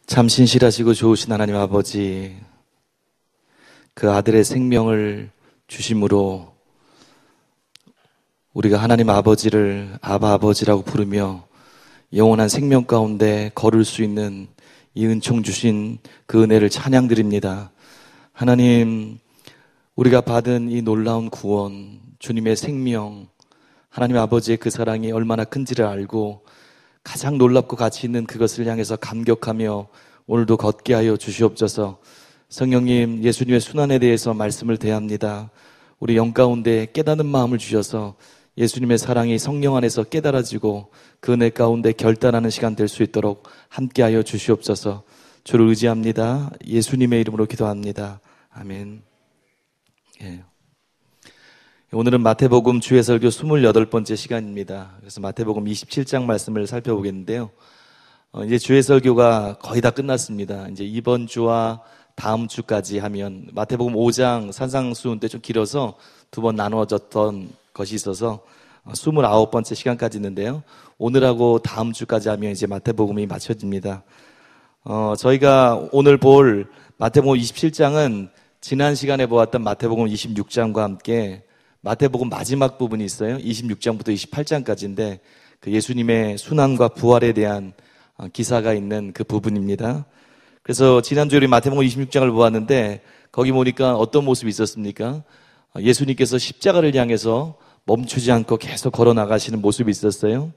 참 신실하시고 좋으신 하나님 아버지, 그 아들의 생명을 주심으로 우리가 하나님 아버지를 아바 아버지라고 부르며 영원한 생명 가운데 걸을 수 있는 이 은총 주신 그 은혜를 찬양드립니다. 하나님, 우리가 받은 이 놀라운 구원, 주님의 생명, 하나님 아버지의 그 사랑이 얼마나 큰지를 알고 가장 놀랍고 가치 있는 그것을 향해서 감격하며 오늘도 걷게 하여 주시옵소서. 성령님, 예수님의 순환에 대해서 말씀을 대합니다. 우리 영 가운데 깨닫는 마음을 주셔서 예수님의 사랑이 성령 안에서 깨달아지고 그 은혜 가운데 결단하는 시간 될 수 있도록 함께하여 주시옵소서. 주를 의지합니다. 예수님의 이름으로 기도합니다. 아멘. 예. 오늘은 마태복음 주의 설교 28번째 시간입니다. 그래서 마태복음 27장 말씀을 살펴보겠는데요. 이제 주의 설교가 거의 다 끝났습니다. 이제 이번 주와 다음 주까지 하면 마태복음 5장 산상수훈 때 좀 길어서 두 번 나누어졌던 것이 있어서 29번째 시간까지 있는데요. 오늘하고 다음 주까지 하면 이제 마태복음이 마쳐집니다. 저희가 오늘 볼 마태복음 27장은 지난 시간에 보았던 마태복음 26장과 함께 마태복음 마지막 부분이 있어요. 26장부터 28장까지인데 그 예수님의 순환과 부활에 대한 기사가 있는 그 부분입니다. 그래서 지난주에 우리 마태복음 26장을 보았는데 거기 보니까 어떤 모습이 있었습니까? 예수님께서 십자가를 향해서 멈추지 않고 계속 걸어 나가시는 모습이 있었어요.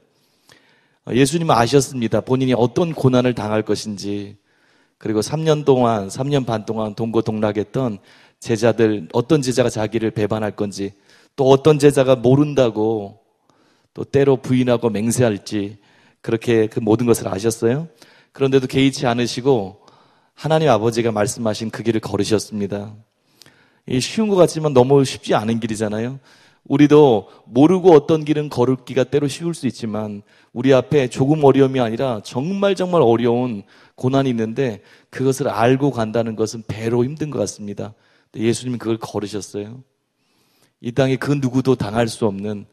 예수님은 아셨습니다. 본인이 어떤 고난을 당할 것인지. 그리고 3년 반 동안 동고동락했던 제자들, 어떤 제자가 자기를 배반할 건지, 또 어떤 제자가 모른다고 또 때로 부인하고 맹세할지, 그렇게 그 모든 것을 아셨어요. 그런데도 개의치 않으시고 하나님 아버지가 말씀하신 그 길을 걸으셨습니다. 쉬운 것 같지만 너무 쉽지 않은 길이잖아요. 우리도 모르고 어떤 길은 걸을기가 때로 쉬울 수 있지만 우리 앞에 조금 어려움이 아니라 정말 어려운 고난이 있는데 그것을 알고 간다는 것은 배로 힘든 것 같습니다. 예수님은 그걸 걸으셨어요. 이 땅에 그 누구도 당할 수 없는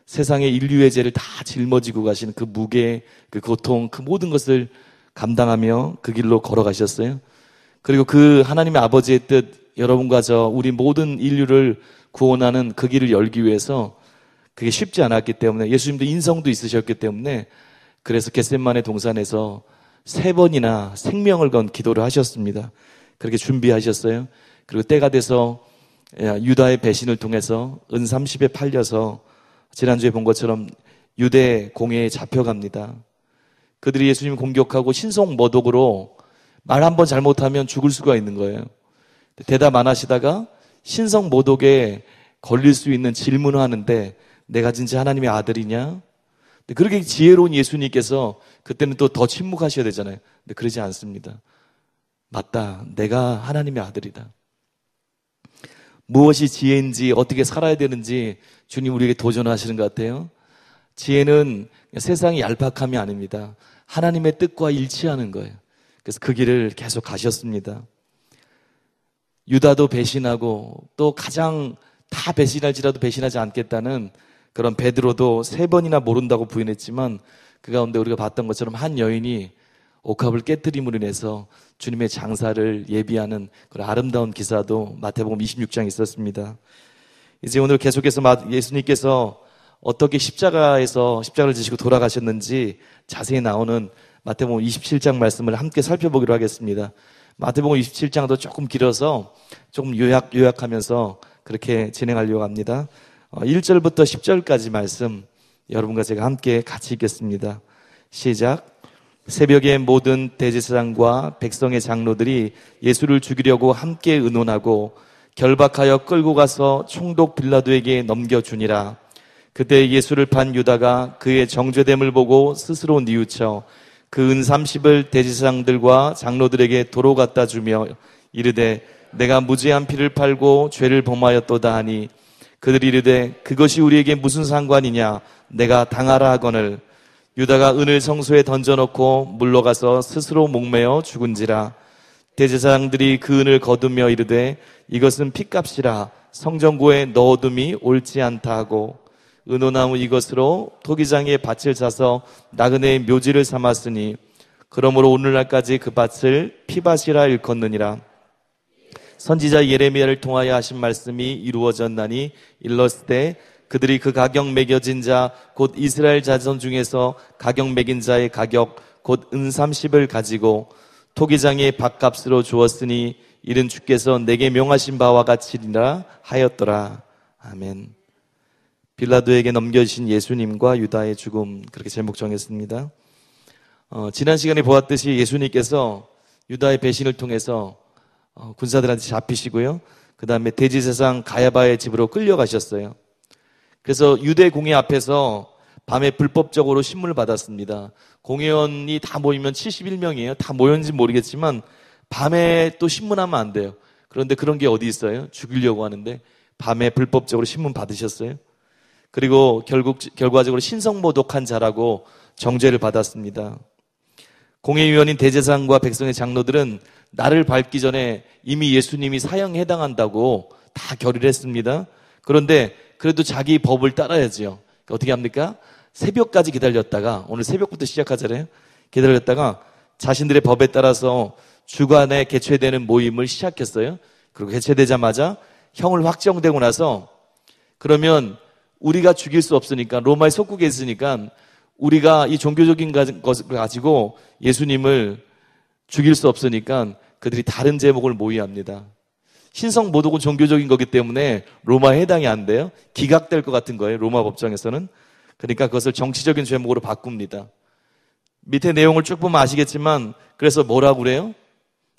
세상의 인류의 죄를 다 짊어지고 가시는 그 무게, 그 고통, 그 모든 것을 감당하며 그 길로 걸어가셨어요. 그리고 그 하나님의 아버지의 뜻, 여러분과 우리 모든 인류를 구원하는 그 길을 열기 위해서 그게 쉽지 않았기 때문에 예수님도 인성도 있으셨기 때문에 그래서 겟세마네 동산에서 3번이나 생명을 건 기도를 하셨습니다. 그렇게 준비하셨어요. 그리고 때가 돼서 유다의 배신을 통해서 은 30에 팔려서 지난주에 본 것처럼 유대 공회에 잡혀갑니다. 그들이 예수님 공격하고 신성모독으로 말 한 번 잘못하면 죽을 수가 있는 거예요. 대답 안 하시다가 신성모독에 걸릴 수 있는 질문을 하는데 내가 진짜 하나님의 아들이냐? 그렇게 지혜로운 예수님께서 그때는 또 더 침묵하셔야 되잖아요. 근데 그러지 않습니다. 맞다. 내가 하나님의 아들이다. 무엇이 지혜인지 어떻게 살아야 되는지 주님 우리에게 도전하시는 것 같아요. 지혜는 세상의 얄팍함이 아닙니다. 하나님의 뜻과 일치하는 거예요. 그래서 그 길을 계속 가셨습니다. 유다도 배신하고 또 가장 다 배신할지라도 배신하지 않겠다는 그런 베드로도 3번이나 모른다고 부인했지만 그 가운데 우리가 봤던 것처럼 한 여인이 옥합을 깨뜨림으로 인해서 주님의 장사를 예비하는 그런 아름다운 기사도 마태복음 26장에 있었습니다. 이제 오늘 계속해서 예수님께서 어떻게 십자가를 지시고 돌아가셨는지 자세히 나오는 마태복음 27장 말씀을 함께 살펴보기로 하겠습니다. 마태복음 27장도 조금 길어서 조금 요약하면서 그렇게 진행하려고 합니다. 1절부터 10절까지 말씀 여러분과 제가 함께 같이 읽겠습니다. 시작. 새벽에 모든 대제사장과 백성의 장로들이 예수를 죽이려고 함께 의논하고 결박하여 끌고 가서 총독 빌라도에게 넘겨주니라. 그때 예수를 판 유다가 그의 정죄됨을 보고 스스로 뉘우쳐 그 은 30을 대제사장들과 장로들에게 도로 갖다 주며 이르되 내가 무죄한 피를 팔고 죄를 범하였도다 하니 그들이 이르되 그것이 우리에게 무슨 상관이냐 내가 당하라 하거늘 유다가 은을 성소에 던져놓고 물러가서 스스로 목매어 죽은지라. 대제사장들이 그 은을 거두며 이르되 이것은 핏값이라 성전고에 넣어둠이 옳지 않다 하고 은호나무 이것으로 토기장에 밭을 사서 나그네의 묘지를 삼았으니 그러므로 오늘날까지 그 밭을 피밭이라 일컫느니라. 선지자 예레미야를 통하여 하신 말씀이 이루어졌나니 일렀을 그들이 그 가격 매겨진 자 곧 이스라엘 자손 중에서 가격 매긴 자의 가격 곧 은 30을 가지고 토기장의 밭값으로 주었으니 이는 주께서 내게 명하신 바와 같이니라 하였더라. 아멘. 빌라도에게 넘겨주신 예수님과 유다의 죽음, 그렇게 제목 정했습니다. 지난 시간에 보았듯이 예수님께서 유다의 배신을 통해서 군사들한테 잡히시고요. 그 다음에 대제사장 가야바의 집으로 끌려가셨어요. 그래서 유대 공회 앞에서 밤에 불법적으로 신문을 받았습니다. 공회원이 다 모이면 71명이에요. 다 모였는지 모르겠지만 밤에 또 신문하면 안 돼요. 그런데 그런 게 어디 있어요? 죽이려고 하는데 밤에 불법적으로 신문 받으셨어요. 그리고 결과적으로 신성모독한 자라고 정죄를 받았습니다. 공회위원인 대제사장과 백성의 장로들은 나를 밟기 전에 이미 예수님이 사형에 해당한다고 다 결의를 했습니다. 그런데 그래도 자기 법을 따라야죠. 어떻게 합니까? 새벽까지 기다렸다가, 오늘 새벽부터 시작하잖아요. 기다렸다가 자신들의 법에 따라서 주간에 개최되는 모임을 시작했어요. 그리고 개최되자마자 형을 확정되고 나서 그러면 우리가 죽일 수 없으니까, 로마에 속국에 있으니까 우리가 이 종교적인 것을 가지고 예수님을 죽일 수 없으니까 그들이 다른 제목을 모의합니다. 신성모독은 종교적인 거기 때문에 로마에 해당이 안 돼요. 기각될 것 같은 거예요, 로마 법정에서는. 그러니까 그것을 정치적인 제목으로 바꿉니다. 밑에 내용을 쭉 보면 아시겠지만 그래서 뭐라고 그래요?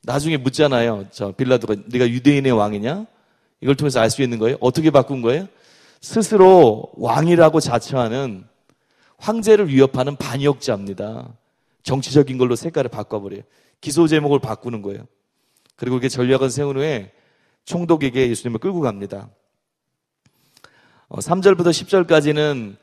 나중에 묻잖아요. 빌라도가 네가 유대인의 왕이냐? 이걸 통해서 알 수 있는 거예요. 어떻게 바꾼 거예요? 스스로 왕이라고 자처하는 황제를 위협하는 반역자입니다. 정치적인 걸로 색깔을 바꿔버려요. 기소 제목을 바꾸는 거예요. 그리고 이렇게 전략을 세운 후에 총독에게 예수님을 끌고 갑니다. 3절부터 10절까지는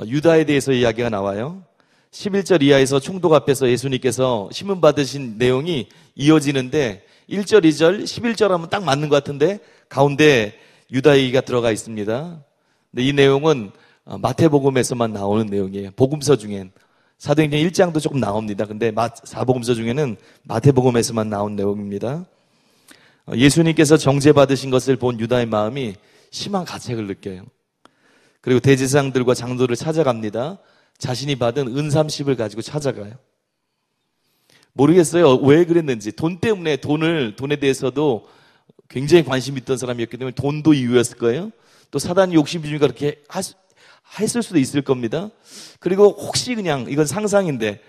유다에 대해서 이야기가 나와요. 11절 이하에서 총독 앞에서 예수님께서 신문 받으신 내용이 이어지는데 1절, 2절, 11절 하면 딱 맞는 것 같은데 가운데 유다 얘기가 들어가 있습니다. 근데 이 내용은 마태복음에서만 나오는 내용이에요. 복음서 중엔. 사도행전 1장도 조금 나옵니다. 근데 사복음서 중에는 마태복음에서만 나온 내용입니다. 예수님께서 정죄받으신 것을 본 유다의 마음이 심한 가책을 느껴요. 그리고 대제사장들과 장로들을 찾아갑니다. 자신이 받은 은 30을 가지고 찾아가요. 모르겠어요. 왜 그랬는지. 돈 때문에 돈에 대해서도 굉장히 관심이 있던 사람이었기 때문에 돈도 이유였을 거예요. 또 사단이 욕심이 주니까 그렇게 했을 수도 있을 겁니다. 그리고 혹시 그냥 이건 상상인데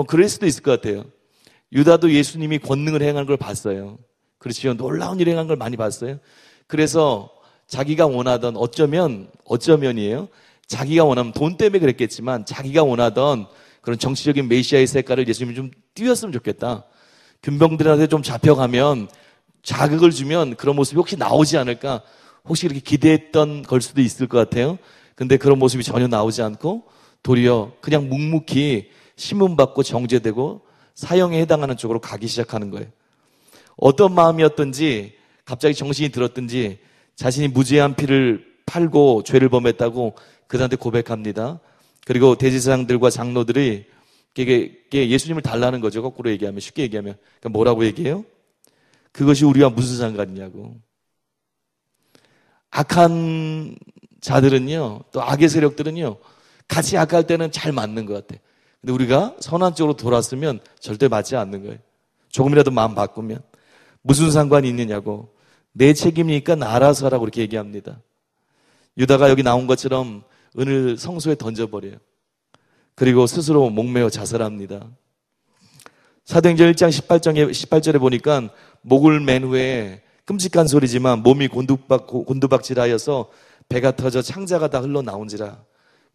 그럴 수도 있을 것 같아요. 유다도 예수님이 권능을 행한 걸 봤어요. 그렇죠. 놀라운 일을 행한 걸 많이 봤어요. 그래서 자기가 원하던 어쩌면이에요. 자기가 원하면 돈 때문에 그랬겠지만 자기가 원하던 그런 정치적인 메시아의 색깔을 예수님이 좀 띄웠으면 좋겠다. 군병들한테 좀 잡혀가면 자극을 주면 그런 모습이 혹시 나오지 않을까. 혹시 그렇게 기대했던 걸 수도 있을 것 같아요. 근데 그런 모습이 전혀 나오지 않고 도리어 그냥 묵묵히 신문받고 정죄되고 사형에 해당하는 쪽으로 가기 시작하는 거예요. 어떤 마음이었든지 갑자기 정신이 들었든지 자신이 무죄한 피를 팔고 죄를 범했다고 그들한테 고백합니다. 그리고 대제사장들과 장로들이 예수님을 달라는 거죠. 거꾸로 얘기하면, 쉽게 얘기하면. 그러니까 뭐라고 얘기해요? 그것이 우리와 무슨 상관이냐고. 악한 자들은요, 또 악의 세력들은요, 같이 악할 때는 잘 맞는 것 같아. 근데 우리가 선한 쪽으로 돌았으면 절대 맞지 않는 거예요. 조금이라도 마음 바꾸면. 무슨 상관이 있느냐고. 내 책임이니까 나 알아서 하라고 그렇게 얘기합니다. 유다가 여기 나온 것처럼 은을 성소에 던져버려요. 그리고 스스로 목매어 자살합니다. 사도행전 1장 18절에 보니까 목을 맨 후에 끔찍한 소리지만 몸이 곤두박질하여서 배가 터져 창자가 다 흘러나온지라.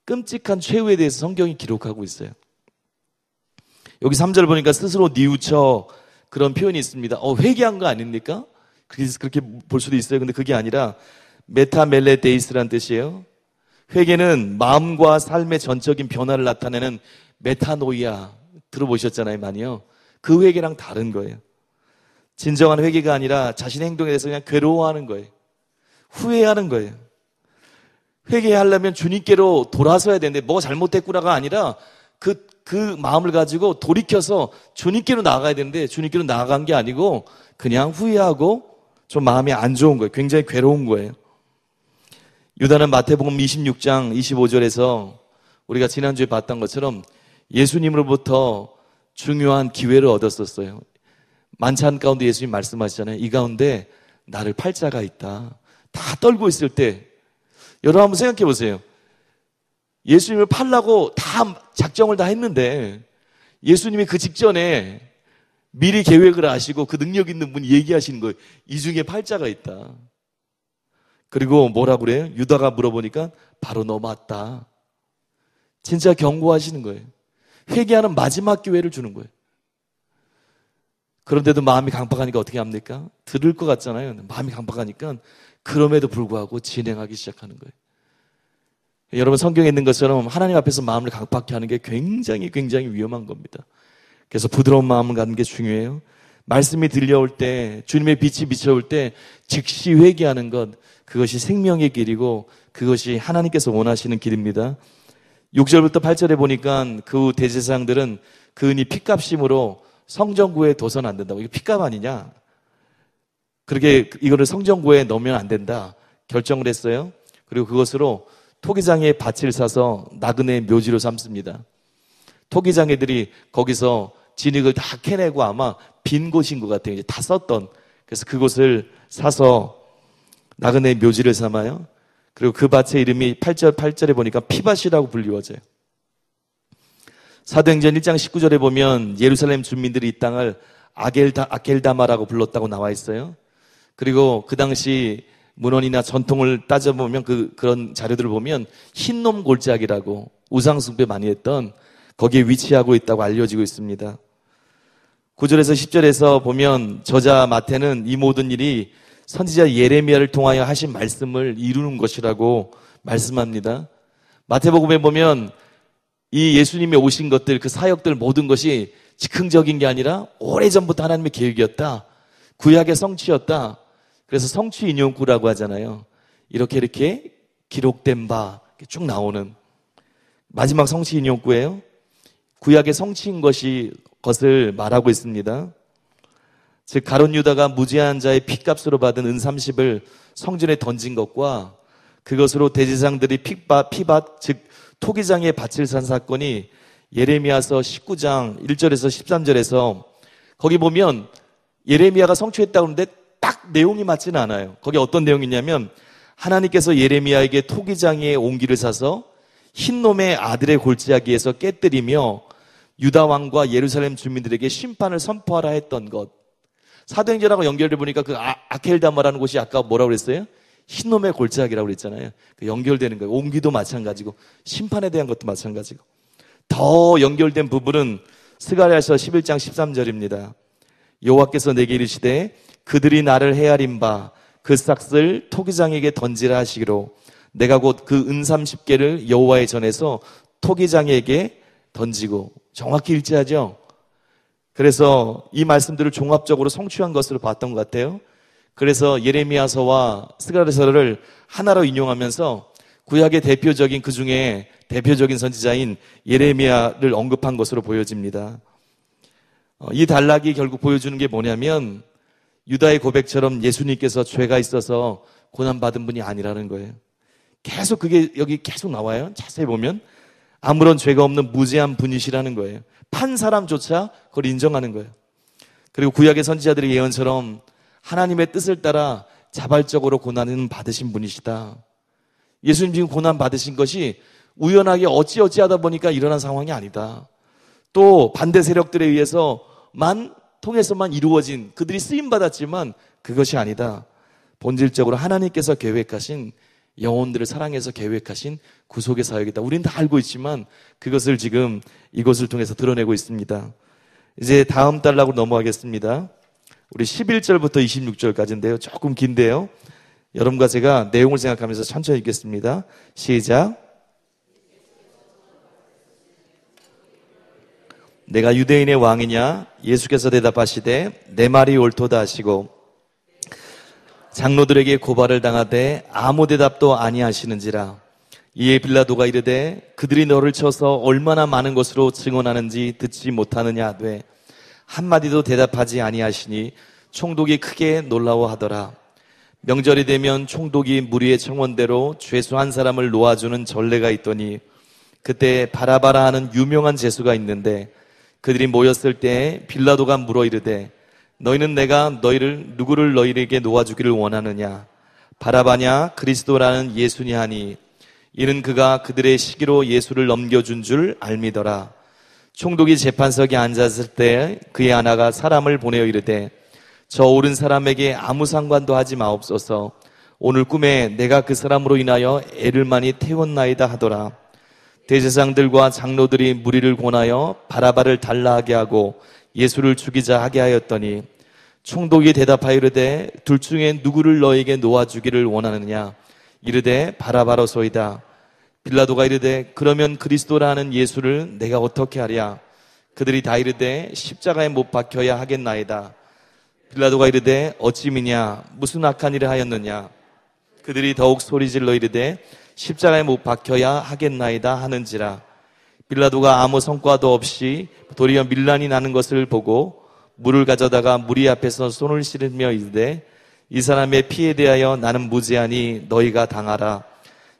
끔찍한 최후에 대해서 성경이 기록하고 있어요. 여기 3절 보니까 스스로 뉘우쳐 그런 표현이 있습니다. 회개한 거 아닙니까? 그렇게 볼 수도 있어요. 근데 그게 아니라 메타멜레데이스라는 뜻이에요. 회개는 마음과 삶의 전적인 변화를 나타내는 메타노이아 들어보셨잖아요, 많이요. 그 회개랑 다른 거예요. 진정한 회개가 아니라 자신의 행동에 대해서 그냥 괴로워하는 거예요. 후회하는 거예요. 회개하려면 주님께로 돌아서야 되는데 뭐가 잘못됐구나가 아니라 그 그 마음을 가지고 돌이켜서 주님께로 나아가야 되는데 주님께로 나아간 게 아니고 그냥 후회하고 좀 마음이 안 좋은 거예요. 굉장히 괴로운 거예요. 유다는 마태복음 26장 25절에서 우리가 지난주에 봤던 것처럼 예수님으로부터 중요한 기회를 얻었었어요. 만찬 가운데 예수님 말씀하시잖아요. 이 가운데 나를 팔 자가 있다. 다 떨고 있을 때 여러분 한번 생각해 보세요. 예수님을 팔라고 다 작정을 다 했는데 예수님이 그 직전에 미리 계획을 하시고 그 능력 있는 분이 얘기하시는 거예요. 이 중에 팔 자가 있다. 그리고 뭐라고 그래요? 유다가 물어보니까 바로 너 맞다. 진짜 경고하시는 거예요. 회개하는 마지막 기회를 주는 거예요. 그런데도 마음이 강박하니까 어떻게 합니까? 들을 것 같잖아요. 마음이 강박하니까 그럼에도 불구하고 진행하기 시작하는 거예요. 여러분 성경에 있는 것처럼 하나님 앞에서 마음을 강박케 하는 게 굉장히 위험한 겁니다. 그래서 부드러운 마음을 갖는 게 중요해요. 말씀이 들려올 때 주님의 빛이 비춰올 때 즉시 회개하는 것, 그것이 생명의 길이고 그것이 하나님께서 원하시는 길입니다. 6절부터 8절에 보니까 그 대제사장들은 그 은이 핏값임으로 성전구에 둬서는 안 된다고. 이게 핏값 아니냐? 그렇게 이거를 성전구에 넣으면 안 된다 결정을 했어요. 그리고 그것으로 토기장에 밭을 사서 나그네의 묘지로 삼습니다. 토기장애들이 거기서 진흙을 다 캐내고 아마 빈 곳인 것 같아요. 이제 다 썼던. 그래서 그곳을 사서 나그네의 묘지를 삼아요. 그리고 그 밭의 이름이 8절에 보니까 피밭이라고 불리워져요. 사도행전 1장 19절에 보면 예루살렘 주민들이 이 땅을 아겔다마라고 불렀다고 나와 있어요. 그리고 그 당시 문헌이나 전통을 따져보면 그런 자료들을 보면 흰놈 골짜기라고 우상숭배 많이 했던 거기에 위치하고 있다고 알려지고 있습니다. 9절에서 10절에서 보면 저자 마태는 이 모든 일이 선지자 예레미야를 통하여 하신 말씀을 이루는 것이라고 말씀합니다. 마태복음에 보면 이 예수님이 오신 것들, 그 사역들 모든 것이 즉흥적인 게 아니라 오래전부터 하나님의 계획이었다. 구약의 성취였다. 그래서 성취 인용구라고 하잖아요. 이렇게 기록된 바 쭉 나오는 마지막 성취 인용구예요. 구약의 성취인 것을 말하고 있습니다. 즉 가룟 유다가 무죄한 자의 핏값으로 받은 은 30을 성전에 던진 것과 그것으로 대제사장들이 피밭 즉 토기장에 밭을 산 사건이 예레미야서 19장 1절에서 13절에서 거기 보면 예레미야가 성취했다고 하는데 딱 내용이 맞지는 않아요. 거기 어떤 내용이 있냐면 하나님께서 예레미야에게 토기장에 옹기를 사서 흰놈의 아들의 골짜기에서 깨뜨리며 유다 왕과 예루살렘 주민들에게 심판을 선포하라 했던 것. 사도행전하고 연결해 보니까 그 아켈다마라는 곳이 아까 뭐라고 그랬어요? 흰놈의 골짜기라고 그랬잖아요. 그 연결되는 거예요. 옹기도 마찬가지고 심판에 대한 것도 마찬가지고. 더 연결된 부분은 스가랴서 11장 13절입니다. 여호와께서 내게 이르시되 그들이 나를 헤아린 바 그 싹을 토기장에게 던지라 하시기로 내가 곧 그 은 30개를 여호와의 전에서 토기장에게 던지고. 정확히 일치하죠. 그래서 이 말씀들을 종합적으로 성취한 것으로 봤던 것 같아요. 그래서 예레미야서와 스가랴서를 하나로 인용하면서 구약의 대표적인 그 중에 대표적인 선지자인 예레미야를 언급한 것으로 보여집니다. 이 단락이 결국 보여주는 게 뭐냐면 유다의 고백처럼 예수님께서 죄가 있어서 고난받은 분이 아니라는 거예요. 계속 그게 여기 계속 나와요. 자세히 보면 아무런 죄가 없는 무죄한 분이시라는 거예요. 판 사람조차 그걸 인정하는 거예요. 그리고 구약의 선지자들의 예언처럼 하나님의 뜻을 따라 자발적으로 고난은 받으신 분이시다. 예수님 지금 고난 받으신 것이 우연하게 어찌하다 보니까 일어난 상황이 아니다. 또 반대 세력들에 의해서만 통해서만 이루어진 그들이 쓰임받았지만 그것이 아니다. 본질적으로 하나님께서 계획하신 영혼들을 사랑해서 계획하신 구속의 사역이다. 우리는 다 알고 있지만 그것을 지금 이것을 통해서 드러내고 있습니다. 이제 다음 단락으로 넘어가겠습니다. 우리 11절부터 26절까지인데요. 조금 긴데요. 여러분과 제가 내용을 생각하면서 천천히 읽겠습니다. 시작. 내가 유대인의 왕이냐? 예수께서 대답하시되 내 말이 옳도다 하시고 장로들에게 고발을 당하되 아무 대답도 아니하시는지라. 이에 빌라도가 이르되 그들이 너를 쳐서 얼마나 많은 것으로 증언하는지 듣지 못하느냐 하되 한마디도 대답하지 아니하시니 총독이 크게 놀라워하더라. 명절이 되면 총독이 무리의 청원대로 죄수 한 사람을 놓아주는 전례가 있더니 그때 바라바라 하는 유명한 죄수가 있는데 그들이 모였을 때 빌라도가 물어 이르되 너희는 내가 누구를 너희에게 놓아주기를 원하느냐? 바라바냐 그리스도라는 예수냐 하니 이는 그가 그들의 시기로 예수를 넘겨준 줄 알미더라. 총독이 재판석에 앉았을 때 그의 하나가 사람을 보내어 이르되 저 옳은 사람에게 아무 상관도 하지 마옵소서. 오늘 꿈에 내가 그 사람으로 인하여 애를 많이 태웠나이다 하더라. 대제사장들과 장로들이 무리를 권하여 바라바를 달라하게 하고 예수를 죽이자 하게 하였더니 총독이 대답하여 이르되 둘 중에 누구를 너에게 놓아주기를 원하느냐? 이르되 바라바로소이다. 빌라도가 이르되 그러면 그리스도라는 예수를 내가 어떻게 하랴? 그들이 다 이르되 십자가에 못 박혀야 하겠나이다. 빌라도가 이르되 어찌 미냐? 무슨 악한 일을 하였느냐? 그들이 더욱 소리질러 이르되 십자가에 못 박혀야 하겠나이다 하는지라. 빌라도가 아무 성과도 없이 도리어 밀란이 나는 것을 보고 물을 가져다가 무리 앞에서 손을 씻으며 이르되 이 사람의 피에 대하여 나는 무죄하니 너희가 당하라.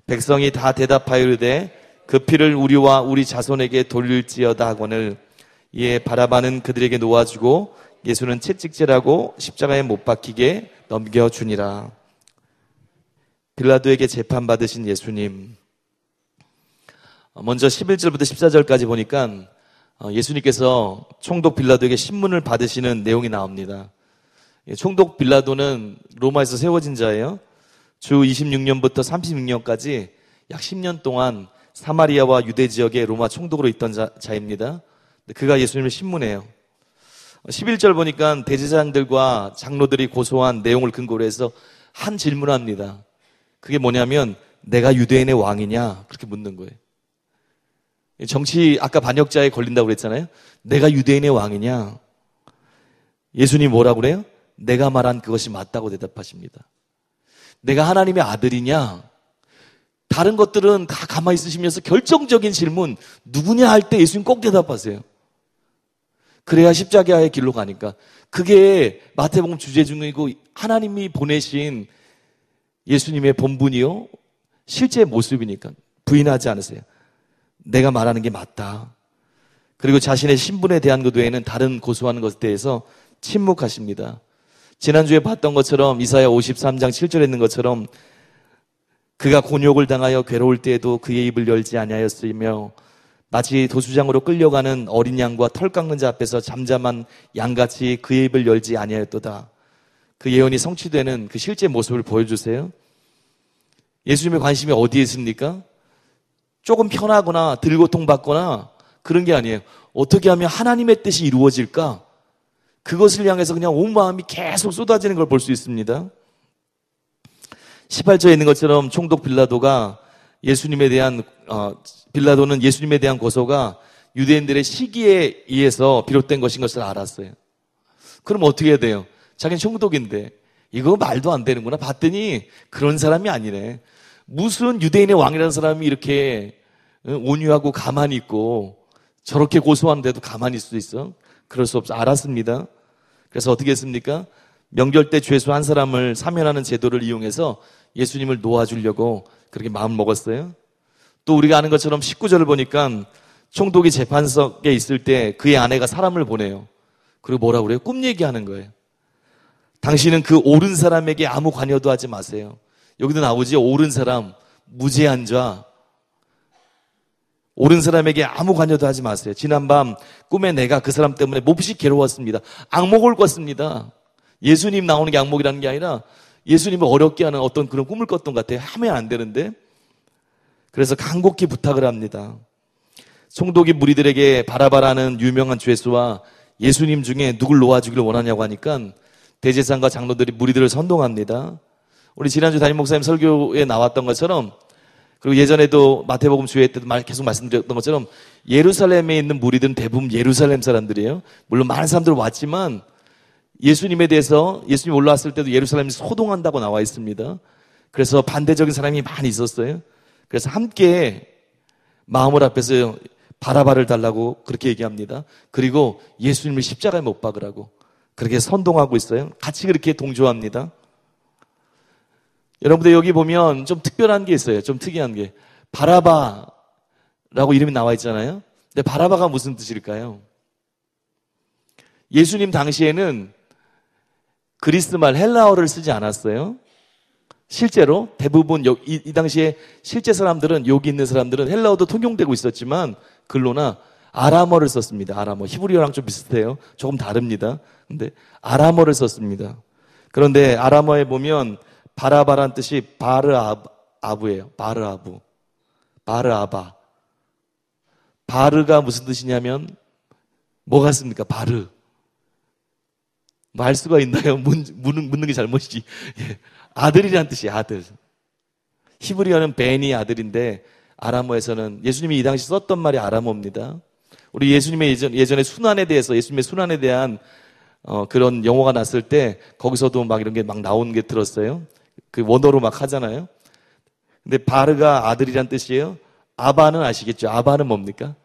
백성이 다 대답하여 이르되 그 피를 우리와 우리 자손에게 돌릴지어다 하거늘. 이에 바라바는 그들에게 놓아주고 예수는 채찍질하고 십자가에 못 박히게 넘겨주니라. 빌라도에게 재판받으신 예수님. 먼저 11절부터 14절까지 보니까 예수님께서 총독 빌라도에게 신문을 받으시는 내용이 나옵니다. 총독 빌라도는 로마에서 세워진 자예요. 주 26년부터 36년까지 약 10년 동안 사마리아와 유대 지역의 로마 총독으로 있던 자입니다. 그가 예수님을 신문해요. 11절 보니까 대제사장들과 장로들이 고소한 내용을 근거로 해서 한 질문을 합니다. 그게 뭐냐면 내가 유대인의 왕이냐? 그렇게 묻는 거예요. 정치 아까 반역자에 걸린다고 그랬잖아요. 내가 유대인의 왕이냐? 예수님이 뭐라고 그래요? 내가 말한 그것이 맞다고 대답하십니다. 내가 하나님의 아들이냐? 다른 것들은 다 가만히 있으시면서 결정적인 질문 누구냐 할 때 예수님 꼭 대답하세요. 그래야 십자가의 길로 가니까. 그게 마태복음 주제 중이고 하나님이 보내신 예수님의 본분이요 실제 모습이니까 부인하지 않으세요. 내가 말하는 게 맞다. 그리고 자신의 신분에 대한 것 외에는 다른 고소하는 것에 대해서 침묵하십니다. 지난주에 봤던 것처럼 이사야 53장 7절에 있는 것처럼 그가 곤욕을 당하여 괴로울 때에도 그의 입을 열지 아니하였으며 마치 도수장으로 끌려가는 어린 양과 털 깎는 자 앞에서 잠잠한 양같이 그의 입을 열지 아니하였도다. 그 예언이 성취되는 그 실제 모습을 보여주세요. 예수님의 관심이 어디에 있습니까? 조금 편하거나 덜 고통받거나 그런 게 아니에요. 어떻게 하면 하나님의 뜻이 이루어질까? 그것을 향해서 그냥 온 마음이 계속 쏟아지는 걸 볼 수 있습니다. 18절에 있는 것처럼 총독 빌라도가 빌라도는 예수님에 대한 고소가 유대인들의 시기에 의해서 비롯된 것인 것을 알았어요. 그럼 어떻게 해야 돼요? 자기는 총독인데 이거 말도 안 되는구나 봤더니 그런 사람이 아니네. 무슨 유대인의 왕이라는 사람이 이렇게 온유하고 가만히 있고 저렇게 고소하는데도 가만히 있을 수 있어? 그럴 수 없어. 알았습니다. 그래서 어떻게 했습니까? 명절 때 죄수 한 사람을 사면하는 제도를 이용해서 예수님을 놓아주려고 그렇게 마음 먹었어요. 또 우리가 아는 것처럼 19절을 보니까 총독이 재판석에 있을 때 그의 아내가 사람을 보내요. 그리고 뭐라고 그래요? 꿈 얘기하는 거예요. 당신은 그 옳은 사람에게 아무 관여도 하지 마세요. 여기도 나오지. 옳은 사람, 무죄한 자. 옳은 사람에게 아무 관여도 하지 마세요. 지난밤 꿈에 내가 그 사람 때문에 몹시 괴로웠습니다. 악몽을 꿨습니다. 예수님 나오는 게 악몽이라는 게 아니라 예수님을 어렵게 하는 어떤 그런 꿈을 꿨던 것 같아요. 하면 안 되는데. 그래서 간곡히 부탁을 합니다. 총독이 무리들에게 바라바라는 유명한 죄수와 예수님 중에 누굴 놓아주기를 원하냐고 하니까 대제사장과 장로들이 무리들을 선동합니다. 우리 지난주 담임 목사님 설교에 나왔던 것처럼 그리고 예전에도 마태복음 주회 때도 계속 말씀드렸던 것처럼 예루살렘에 있는 무리들은 대부분 예루살렘 사람들이에요. 물론 많은 사람들 왔지만 예수님에 대해서 예수님 올라왔을 때도 예루살렘이 소동한다고 나와 있습니다. 그래서 반대적인 사람이 많이 있었어요. 그래서 함께 마음을 앞에서 바라바를 달라고 그렇게 얘기합니다. 그리고 예수님을 십자가에 못 박으라고 그렇게 선동하고 있어요. 같이 그렇게 동조합니다. 여러분들 여기 보면 좀 특별한 게 있어요. 좀 특이한 게. 바라바라고 이름이 나와 있잖아요. 근데 바라바가 무슨 뜻일까요? 예수님 당시에는 그리스말 헬라어를 쓰지 않았어요. 실제로 대부분 이 당시에 실제 사람들은, 여기 있는 사람들은 헬라어도 통용되고 있었지만 글로나 아람어를 썼습니다. 아람어. 히브리어랑 좀 비슷해요. 조금 다릅니다. 근데 아람어를 썼습니다. 그런데 아람어에 보면 바라바란 뜻이 바르아브예요. 바르아브. 바르아바. 바르가 무슨 뜻이냐면 뭐 같습니까? 바르. 뭐 알 수가 있나요? 묻는 게 잘못이지. 예. 아들이란 뜻이에요. 아들. 히브리어는 벤이 아들인데 아람어에서는 예수님이 이 당시 썼던 말이 아람어입니다. 우리 예수님의 예전에 순환에 대해서, 예수님의 순환에 대한 그런 영어가 났을 때 거기서도 막 이런 게 막 나오는 게 들었어요. 그 원어로 막 하잖아요. 근데 바르가 아들이란 뜻이에요. 아바는 아시겠죠? 아바는 뭡니까?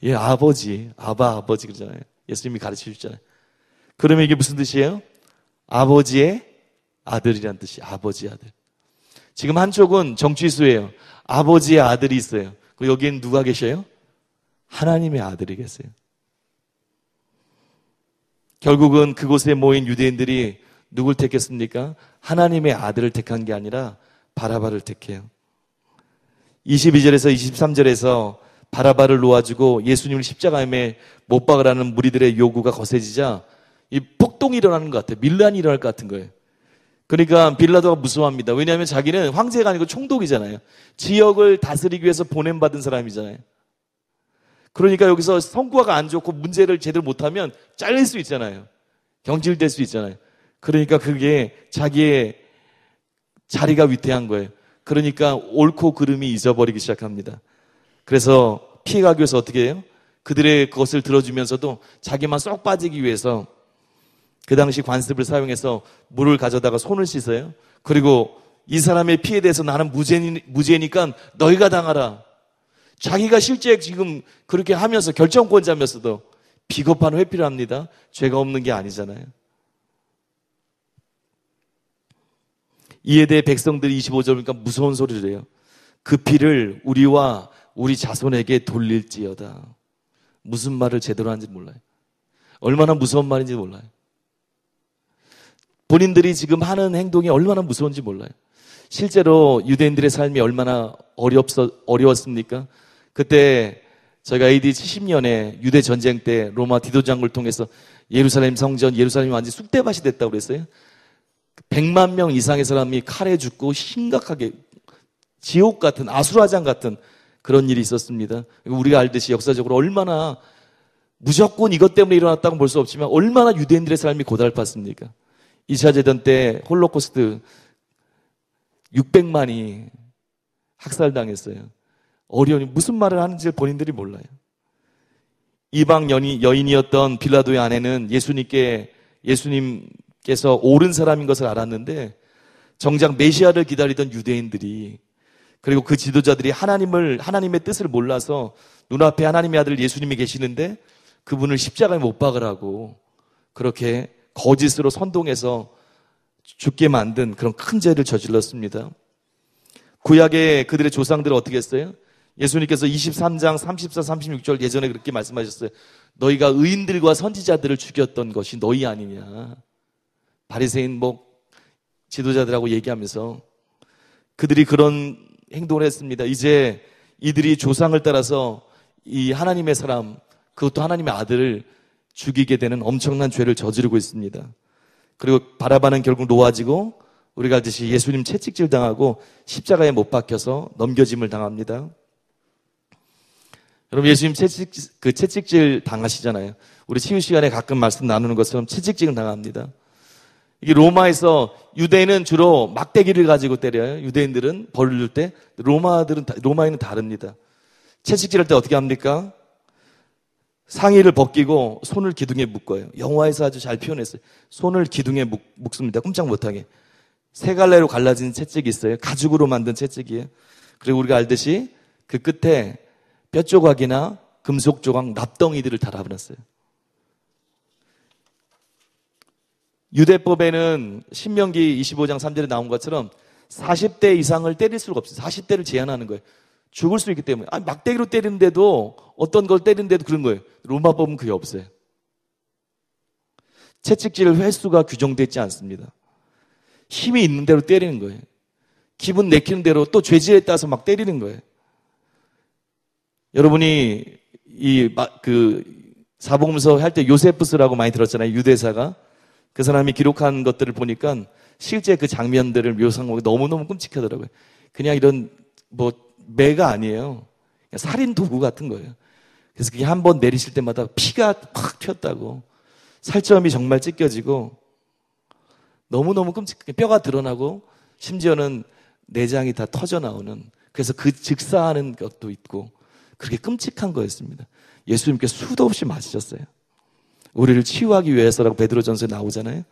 예, 아버지. 아버지 그러잖아요. 예수님이 가르쳐 주잖아요. 그러면 이게 무슨 뜻이에요? 아버지의 아들이란 뜻이에요. 아버지의 아들. 지금 한쪽은 정치수예요. 아버지의 아들이 있어요. 그리고 여기엔 누가 계셔요? 하나님의 아들이 계세요. 결국은 그곳에 모인 유대인들이 누굴 택했습니까? 하나님의 아들을 택한 게 아니라 바라바를 택해요. 22절에서 23절에서 바라바를 놓아주고 예수님을 십자가에 못 박으라는 무리들의 요구가 거세지자 이 폭동이 일어나는 것 같아요. 밀란이 일어날 것 같은 거예요. 그러니까 빌라도가 무서워합니다. 왜냐하면 자기는 황제가 아니고 총독이잖아요. 지역을 다스리기 위해서 보냄받은 사람이잖아요. 그러니까 여기서 성과가 안 좋고 문제를 제대로 못하면 잘릴 수 있잖아요. 경질될 수 있잖아요. 그러니까 그게 자기의 자리가 위태한 거예요. 그러니까 옳고 그름이 잊어버리기 시작합니다. 그래서 피해가기 위해서 어떻게 해요? 그들의 그것을 들어주면서도 자기만 쏙 빠지기 위해서 그 당시 관습을 사용해서 물을 가져다가 손을 씻어요. 그리고 이 사람의 피해에 대해서 나는 무죄니까 너희가 당하라. 자기가 실제 지금 그렇게 하면서 결정권자면서도 비겁한 회피를 합니다. 죄가 없는 게 아니잖아요. 이에 대해 백성들이 25절 보니까 무서운 소리를 해요. 그 피를 우리와 우리 자손에게 돌릴지어다. 무슨 말을 제대로 하는지 몰라요. 얼마나 무서운 말인지 몰라요. 본인들이 지금 하는 행동이 얼마나 무서운지 몰라요. 실제로 유대인들의 삶이 얼마나 어려웠습니까? 그때 저희가 AD 70년에 유대 전쟁 때 로마 디도 장군을 통해서 예루살렘 성전, 예루살렘이 완전히 쑥대밭이 됐다고 그랬어요. 100만 명 이상의 사람이 칼에 죽고 심각하게 지옥 같은, 아수라장 같은 그런 일이 있었습니다. 우리가 알듯이 역사적으로 얼마나 무조건 이것 때문에 일어났다고 볼 수 없지만 얼마나 유대인들의 삶이 고달팠습니까? 2차 대전 때 홀로코스트 600만이 학살당했어요. 어려우니 무슨 말을 하는지 본인들이 몰라요. 이방 여인이었던 빌라도의 아내는 예수님께서 옳은 사람인 것을 알았는데 정작 메시아를 기다리던 유대인들이 그리고 그 지도자들이 하나님의 뜻을 몰라서 눈앞에 하나님의 아들 예수님이 계시는데 그분을 십자가에 못 박으라고 그렇게 거짓으로 선동해서 죽게 만든 그런 큰 죄를 저질렀습니다. 구약의 그들의 조상들은 어떻게 했어요? 예수님께서 23장 34, 36절 예전에 그렇게 말씀하셨어요. 너희가 의인들과 선지자들을 죽였던 것이 너희 아니냐. 바리새인 지도자들하고 얘기하면서 그들이 그런 행동을 했습니다. 이제 이들이 조상을 따라서 이 하나님의 사람, 그것도 하나님의 아들을 죽이게 되는 엄청난 죄를 저지르고 있습니다. 그리고 바라바는 결국 놓아지고 우리가 알듯이 예수님 채찍질 당하고 십자가에 못 박혀서 넘겨짐을 당합니다. 여러분 예수님 채찍질 당하시잖아요. 우리 치유 시간에 가끔 말씀 나누는 것처럼 채찍질을 당합니다. 이게 로마에서 유대인은 주로 막대기를 가지고 때려요. 유대인들은 벌을 줄 때 로마인은 다릅니다. 채찍질할 때 어떻게 합니까? 상의를 벗기고 손을 기둥에 묶어요. 영화에서 아주 잘 표현했어요. 손을 기둥에 묶습니다. 꼼짝 못하게. 세 갈래로 갈라진 채찍이 있어요. 가죽으로 만든 채찍이에요. 그리고 우리가 알듯이 그 끝에 뼈 조각이나 금속 조각, 납덩이들을 달아버렸어요. 유대법에는 신명기 25장 3절에 나온 것처럼 40대 이상을 때릴 수가 없어요. 40대를 제한하는 거예요. 죽을 수 있기 때문에. 막대기로 때리는데도, 어떤 걸 때리는데도 그런 거예요. 로마법은 그게 없어요. 채찍질 횟수가 규정되어 있지 않습니다. 힘이 있는 대로 때리는 거예요. 기분 내키는 대로 또 죄질에 따라서 막 때리는 거예요. 여러분이 사복음서 할 때 요세푸스라고 많이 들었잖아요. 유대사가. 그 사람이 기록한 것들을 보니까 실제 그 장면들을 묘사한 거 너무너무 끔찍하더라고요. 그냥 이런 매가 아니에요. 그냥 살인 도구 같은 거예요. 그래서 그게 한 번 내리실 때마다 피가 팍 튀었다고. 살점이 정말 찢겨지고 너무너무 끔찍하게 뼈가 드러나고 심지어는 내장이 다 터져 나오는, 그래서 그 즉사하는 것도 있고 그렇게 끔찍한 거였습니다. 예수님께 수도 없이 맞으셨어요. 우리를 치유하기 위해서라고 베드로전서에 나오잖아요.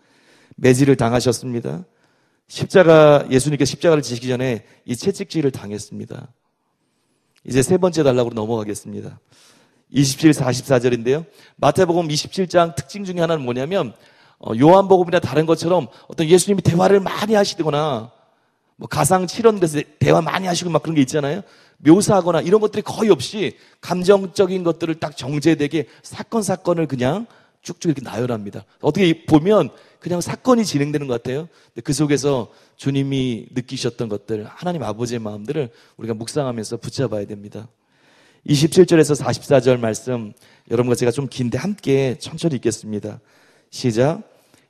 매질을 당하셨습니다. 예수님께 십자가를 지시기 전에 이 채찍질을 당했습니다. 이제 세 번째 단락으로 넘어가겠습니다. 27, 44절인데요. 마태복음 27장 특징 중에 하나는 뭐냐면, 요한복음이나 다른 것처럼 어떤 예수님이 대화를 많이 하시거나, 가상 칠언에서 대화 많이 하시고 막 그런 게 있잖아요. 묘사하거나 이런 것들이 거의 없이 감정적인 것들을 딱 정제되게 사건을 그냥 쭉쭉 이렇게 나열합니다. 어떻게 보면 그냥 사건이 진행되는 것 같아요. 근데 그 속에서 주님이 느끼셨던 것들, 하나님 아버지의 마음들을 우리가 묵상하면서 붙잡아야 됩니다. 27절에서 44절 말씀, 여러분과 제가 좀 긴데 함께 천천히 읽겠습니다. 시작.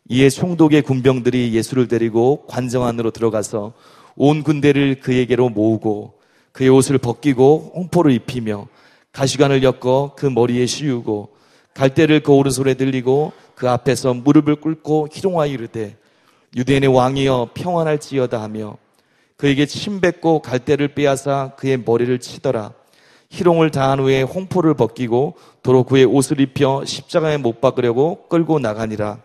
이에 총독의 군병들이 예수를 데리고 관정 안으로 들어가서 온 군대를 그에게로 모으고 그의 옷을 벗기고 홍포를 입히며 가시관을 엮어 그 머리에 씌우고 갈대를 그 오른손에 들리고 그 앞에서 무릎을 꿇고 희롱하여 이르되 유대인의 왕이여 평안할지어다 하며 그에게 침 뱉고 갈대를 빼앗아 그의 머리를 치더라. 희롱을 다한 후에 홍포를 벗기고 도로 그의 옷을 입혀 십자가에 못 박으려고 끌고 나가니라.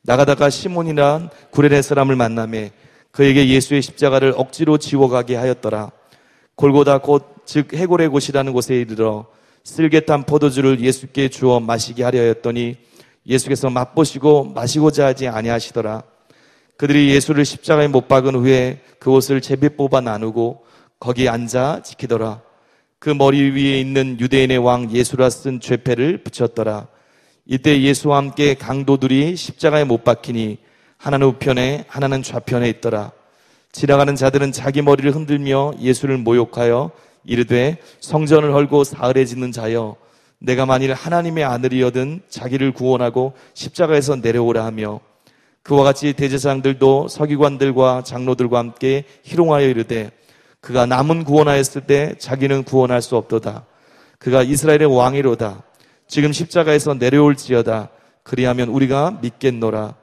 나가다가 시몬이란 구레네 사람을 만나매 그에게 예수의 십자가를 억지로 지워가게 하였더라. 골고다 즉 해골의 곳이라는 곳에 이르러 쓸개탄 포도주를 예수께 주어 마시게 하려 하였더니 예수께서 맛보시고 마시고자 하지 아니하시더라. 그들이 예수를 십자가에 못 박은 후에 그 옷을 제비 뽑아 나누고 거기 앉아 지키더라. 그 머리 위에 있는 유대인의 왕 예수라 쓴 죄패를 붙였더라. 이때 예수와 함께 강도들이 십자가에 못 박히니 하나는 우편에 하나는 좌편에 있더라. 지나가는 자들은 자기 머리를 흔들며 예수를 모욕하여 이르되 성전을 헐고 사흘에 짓는 자여 내가 만일 하나님의 아들이여든 자기를 구원하고 십자가에서 내려오라 하며 그와 같이 대제사장들도 서기관들과 장로들과 함께 희롱하여 이르되 그가 남은 구원하였을 때 자기는 구원할 수 없도다. 그가 이스라엘의 왕이로다. 지금 십자가에서 내려올지어다. 그리하면 우리가 믿겠노라.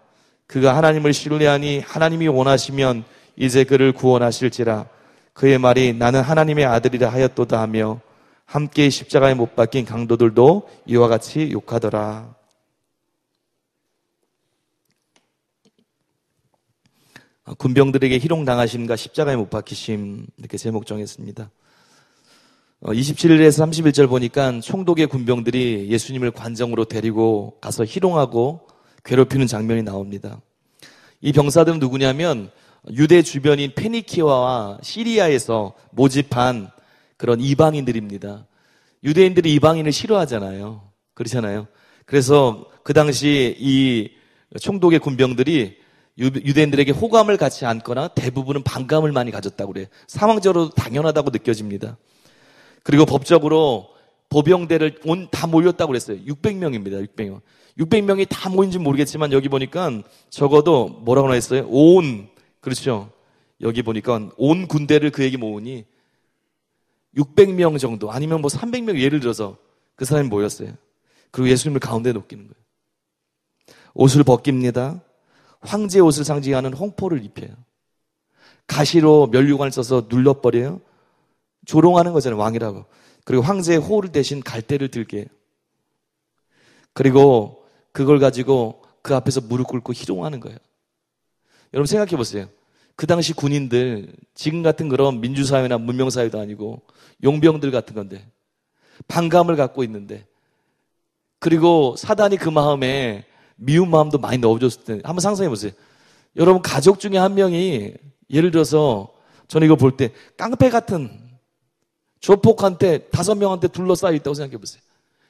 그가 하나님을 신뢰하니 하나님이 원하시면 이제 그를 구원하실지라. 그의 말이 나는 하나님의 아들이라 하였도다 하며 함께 십자가에 못 박힌 강도들도 이와 같이 욕하더라. 군병들에게 희롱당하심과 십자가에 못 박히심, 이렇게 제목 정했습니다. 27절에서 31절 보니까 총독의 군병들이 예수님을 관정으로 데리고 가서 희롱하고 괴롭히는 장면이 나옵니다. 이 병사들은 누구냐면 유대 주변인 페니키아와 시리아에서 모집한 그런 이방인들입니다. 유대인들이 이방인을 싫어하잖아요. 그렇잖아요. 그래서 그 당시 이 총독의 군병들이 유대인들에게 호감을 갖지 않거나 대부분은 반감을 많이 가졌다고 그래요. 상황적으로 당연하다고 느껴집니다. 그리고 법적으로 보병대를 다 모였다고 그랬어요. 600명입니다. 600명. 600명이 다 모인지 모르겠지만 여기 보니까 적어도 뭐라고 했어요? 그렇죠. 여기 보니까 온 군대를 그에게 모으니 600명 정도 아니면 300명 예를 들어서 그 사람이 모였어요. 그리고 예수님을 가운데 놓기는 거예요. 옷을 벗깁니다. 황제의 옷을 상징하는 홍포를 입혀요. 가시로 면류관을 써서 눌러버려요. 조롱하는 거잖아요. 왕이라고. 그리고 황제의 호를 대신 갈대를 들게 해요. 그리고 그걸 가지고 그 앞에서 무릎 꿇고 희롱하는 거예요. 여러분 생각해 보세요. 그 당시 군인들, 지금 같은 그런 민주사회나 문명사회도 아니고 용병들 같은 건데, 반감을 갖고 있는데, 그리고 사단이 그 마음에 미운 마음도 많이 넣어줬을 때, 한번 상상해 보세요. 여러분, 가족 중에 한 명이, 예를 들어서, 저는 이거 볼 때, 깡패 같은 조폭한테 5명한테 둘러싸여 있다고 생각해 보세요.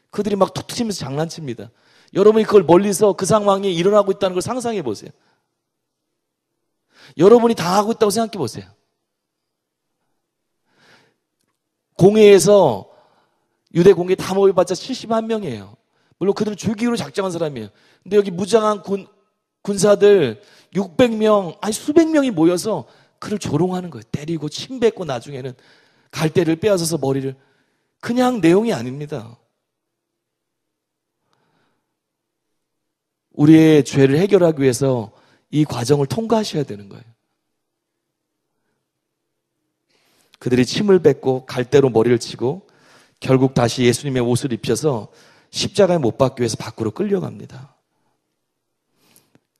그들이 막 툭툭 치면서 장난칩니다. 여러분이 그걸 멀리서 그 상황이 일어나고 있다는 걸 상상해 보세요. 여러분이 당하고 있다고 생각해 보세요. 공회에서 유대 공회 다 모여봤자 71명이에요. 물론 그들은 죽이기로 작정한 사람이에요. 근데 여기 무장한 군사들 600명, 아니 수백 명이 모여서 그를 조롱하는 거예요. 때리고 침 뱉고 나중에는 갈대를 빼앗아서 머리를. 그냥 내용이 아닙니다. 우리의 죄를 해결하기 위해서 이 과정을 통과하셔야 되는 거예요. 그들이 침을 뱉고 갈대로 머리를 치고 결국 다시 예수님의 옷을 입혀서 십자가에 못 박기 위해서 밖으로 끌려갑니다.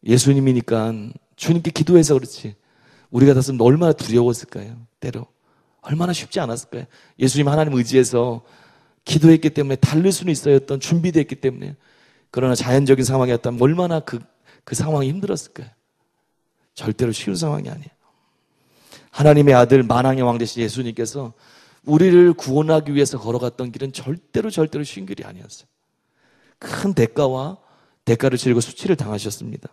예수님이니까 주님께 기도해서 그렇지 우리 같았으면 얼마나 두려웠을까요? 때로 얼마나 쉽지 않았을까요? 예수님 하나님 의지해서 기도했기 때문에 달릴 수는 있어였던 준비되어 있기 때문에. 그러나 자연적인 상황이었다면 얼마나 그 상황이 힘들었을까요? 절대로 쉬운 상황이 아니에요. 하나님의 아들 만왕의 왕 되신 예수님께서 우리를 구원하기 위해서 걸어갔던 길은 절대로 쉬운 길이 아니었어요. 큰 대가를 치르고 수치를 당하셨습니다.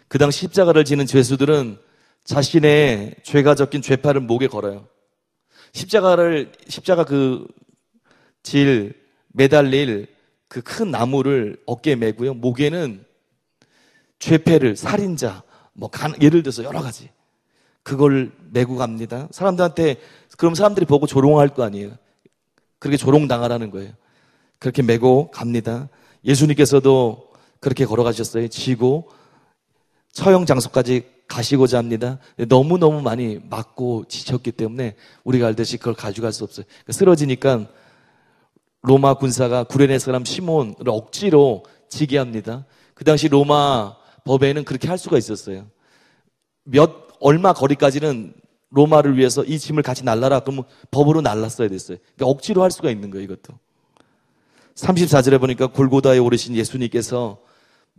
그 당시 십자가를 지는 죄수들은 자신의 죄가 적힌 죄파를 목에 걸어요. 십자가 매달릴 그 큰 나무를 어깨에 메고요. 목에는 죄패를, 살인자, 예를 들어서 여러 가지. 그걸 메고 갑니다. 그럼 사람들이 보고 조롱할 거 아니에요. 그렇게 조롱당하라는 거예요. 그렇게 메고 갑니다. 예수님께서도 그렇게 걸어가셨어요. 지고 처형 장소까지 가시고자 합니다. 너무너무 많이 맞고 지쳤기 때문에 우리가 알듯이 그걸 가져갈 수 없어요. 쓰러지니까 로마 군사가 구레네 사람 시몬을 억지로 지게 합니다. 그 당시 로마 법에는 그렇게 할 수가 있었어요. 얼마 거리까지는 로마를 위해서 이 짐을 같이 날라라. 그러면 법으로 날랐어야 됐어요. 그러니까 억지로 할 수가 있는 거예요, 이것도. 34절에 보니까 골고다에 오르신 예수님께서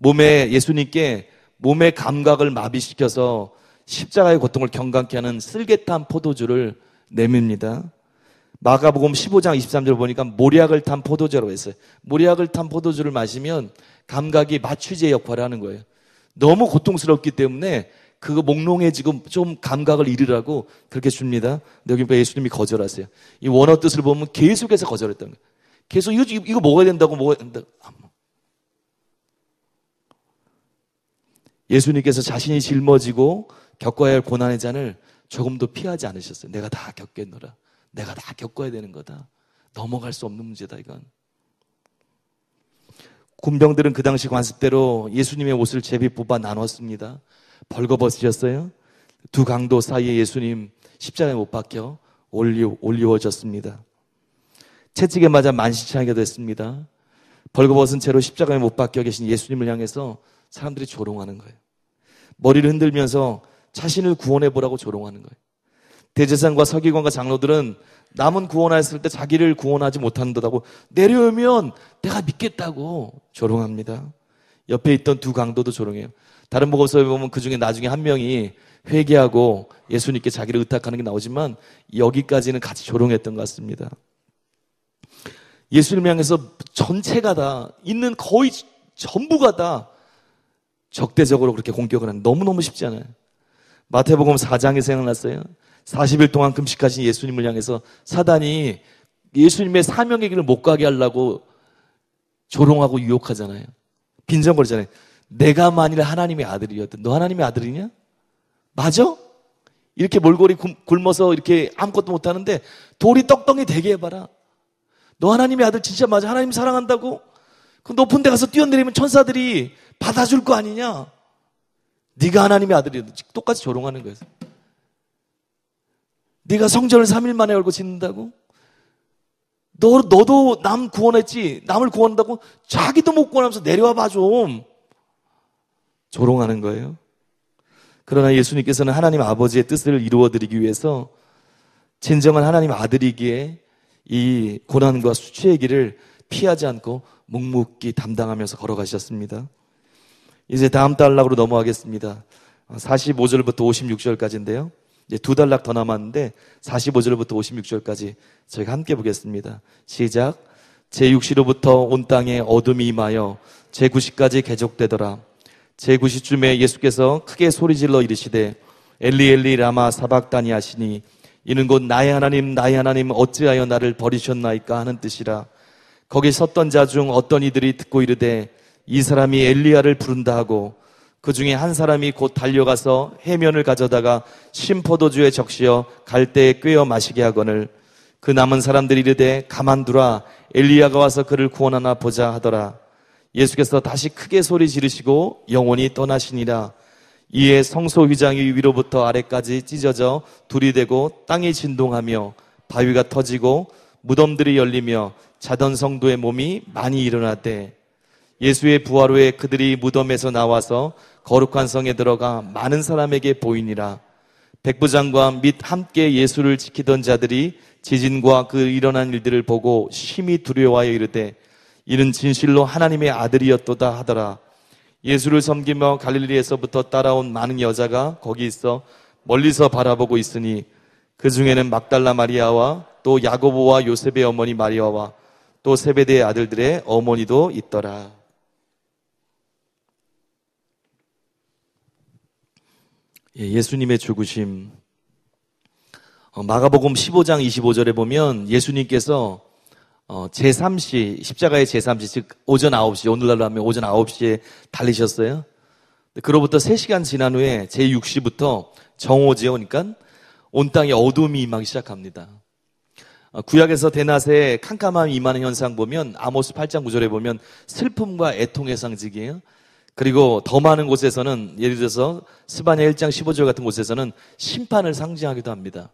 예수님께 몸의 감각을 마비시켜서 십자가의 고통을 경감케 하는 쓸개탄 포도주를 내밉니다. 마가복음 15장 23절 보니까 모략을 탄 포도주라고 했어요. 모략을 탄 포도주를 마시면 감각이 마취제 역할을 하는 거예요. 너무 고통스럽기 때문에 그거 몽롱해지고 좀 감각을 잃으라고 그렇게 줍니다. 근데 여기 예수님이 거절하세요. 이 원어 뜻을 보면 계속해서 거절했다는 거예요. 계속 이거 먹어야 된다고. 예수님께서 자신이 짊어지고 겪어야 할 고난의 잔을 조금도 피하지 않으셨어요. 내가 다 겪겠노라. 내가 다 겪어야 되는 거다. 넘어갈 수 없는 문제다, 이건. 군병들은 그 당시 관습대로 예수님의 옷을 제비 뽑아 나눴습니다. 벌거벗으셨어요. 두 강도 사이에 예수님 십자가에 못 박혀 올리워졌습니다. 채찍에 맞아 만신창이가 됐습니다. 벌거벗은 채로 십자가에 못 박혀 계신 예수님을 향해서 사람들이 조롱하는 거예요. 머리를 흔들면서 자신을 구원해보라고 조롱하는 거예요. 대제사장과 서기관과 장로들은 남은 구원하였을 때 자기를 구원하지 못한다고 내려오면 내가 믿겠다고 조롱합니다. 옆에 있던 두 강도도 조롱해요. 다른 복음서에 보면 그 중에 나중에 한 명이 회개하고 예수님께 자기를 의탁하는 게 나오지만 여기까지는 같이 조롱했던 것 같습니다. 예수님을 향해서 전체가 다 있는 거의 전부가 다 적대적으로 그렇게 공격을 하는 너무너무 쉽지 않아요. 마태복음 4장에 생각났어요. 40일 동안 금식하신 예수님을 향해서 사단이 예수님의 사명의 길을 못 가게 하려고 조롱하고 유혹하잖아요. 빈정거리잖아요. 내가 만일 하나님의 아들이었든 너 하나님의 아들이냐? 맞아? 이렇게 몰골이 굶어서 이렇게 아무것도 못하는데 돌이 떡덩이 되게 해봐라. 너 하나님의 아들 진짜 맞아? 하나님 사랑한다고? 그 높은 데 가서 뛰어내리면 천사들이 받아줄 거 아니냐? 네가 하나님의 아들이어도 똑같이 조롱하는 거예요. 네가 성전을 3일 만에 열고 짓는다고? 너도 남 구원했지? 남을 구원한다고? 자기도 못 구원하면서 내려와 봐 좀. 조롱하는 거예요. 그러나 예수님께서는 하나님 아버지의 뜻을 이루어드리기 위해서 진정한 하나님 아들이기에 이 고난과 수치의 길을 피하지 않고 묵묵히 담당하면서 걸어가셨습니다. 이제 다음 단락으로 넘어가겠습니다. 45절부터 56절까지인데요. 이제 두 단락 더 남았는데 45절부터 56절까지 저희가 함께 보겠습니다. 시작. 제6시로부터 온 땅에 어둠이 임하여 제9시까지 계속되더라. 제9시쯤에 예수께서 크게 소리질러 이르시되 엘리 엘리 라마 사박다니 하시니 이는 곧 나의 하나님 어찌하여 나를 버리셨나이까 하는 뜻이라. 거기 섰던 자 중 어떤 이들이 듣고 이르되 이 사람이 엘리야를 부른다 하고 그 중에 한 사람이 곧 달려가서 해면을 가져다가 심포도주에 적시어 갈대에 꿰어 마시게 하거늘 그 남은 사람들이 이르되 가만두라 엘리야가 와서 그를 구원하나 보자 하더라. 예수께서 다시 크게 소리 지르시고 영원히 떠나시니라. 이에 성소 휘장이 위로부터 아래까지 찢어져 둘이 되고 땅이 진동하며 바위가 터지고 무덤들이 열리며 자던 성도의 몸이 많이 일어났대. 예수의 부활 후에 그들이 무덤에서 나와서 거룩한 성에 들어가 많은 사람에게 보이니라. 백부장과 및 함께 예수를 지키던 자들이 지진과 그 일어난 일들을 보고 심히 두려워하여 이르되 이는 진실로 하나님의 아들이었도다 하더라. 예수를 섬기며 갈릴리에서부터 따라온 많은 여자가 거기 있어 멀리서 바라보고 있으니 그 중에는 막달라 마리아와 또 야고보와 요셉의 어머니 마리아와 또 세베대의 아들들의 어머니도 있더라. 예수님의 죽으심. 마가복음 15장 25절에 보면 예수님께서 제3시, 십자가의 제3시, 즉 오전 9시, 오늘날로 하면 오전 9시에 달리셨어요. 그로부터 3시간 지난 후에 제6시부터 정오지요. 그러니까 온 땅에 어둠이 임하기 시작합니다. 구약에서 대낮에 캄캄함이 임하는 현상 보면 아모스 8장 9절에 보면 슬픔과 애통의 상징이에요. 그리고 더 많은 곳에서는 예를 들어서 스바냐 1장 15절 같은 곳에서는 심판을 상징하기도 합니다.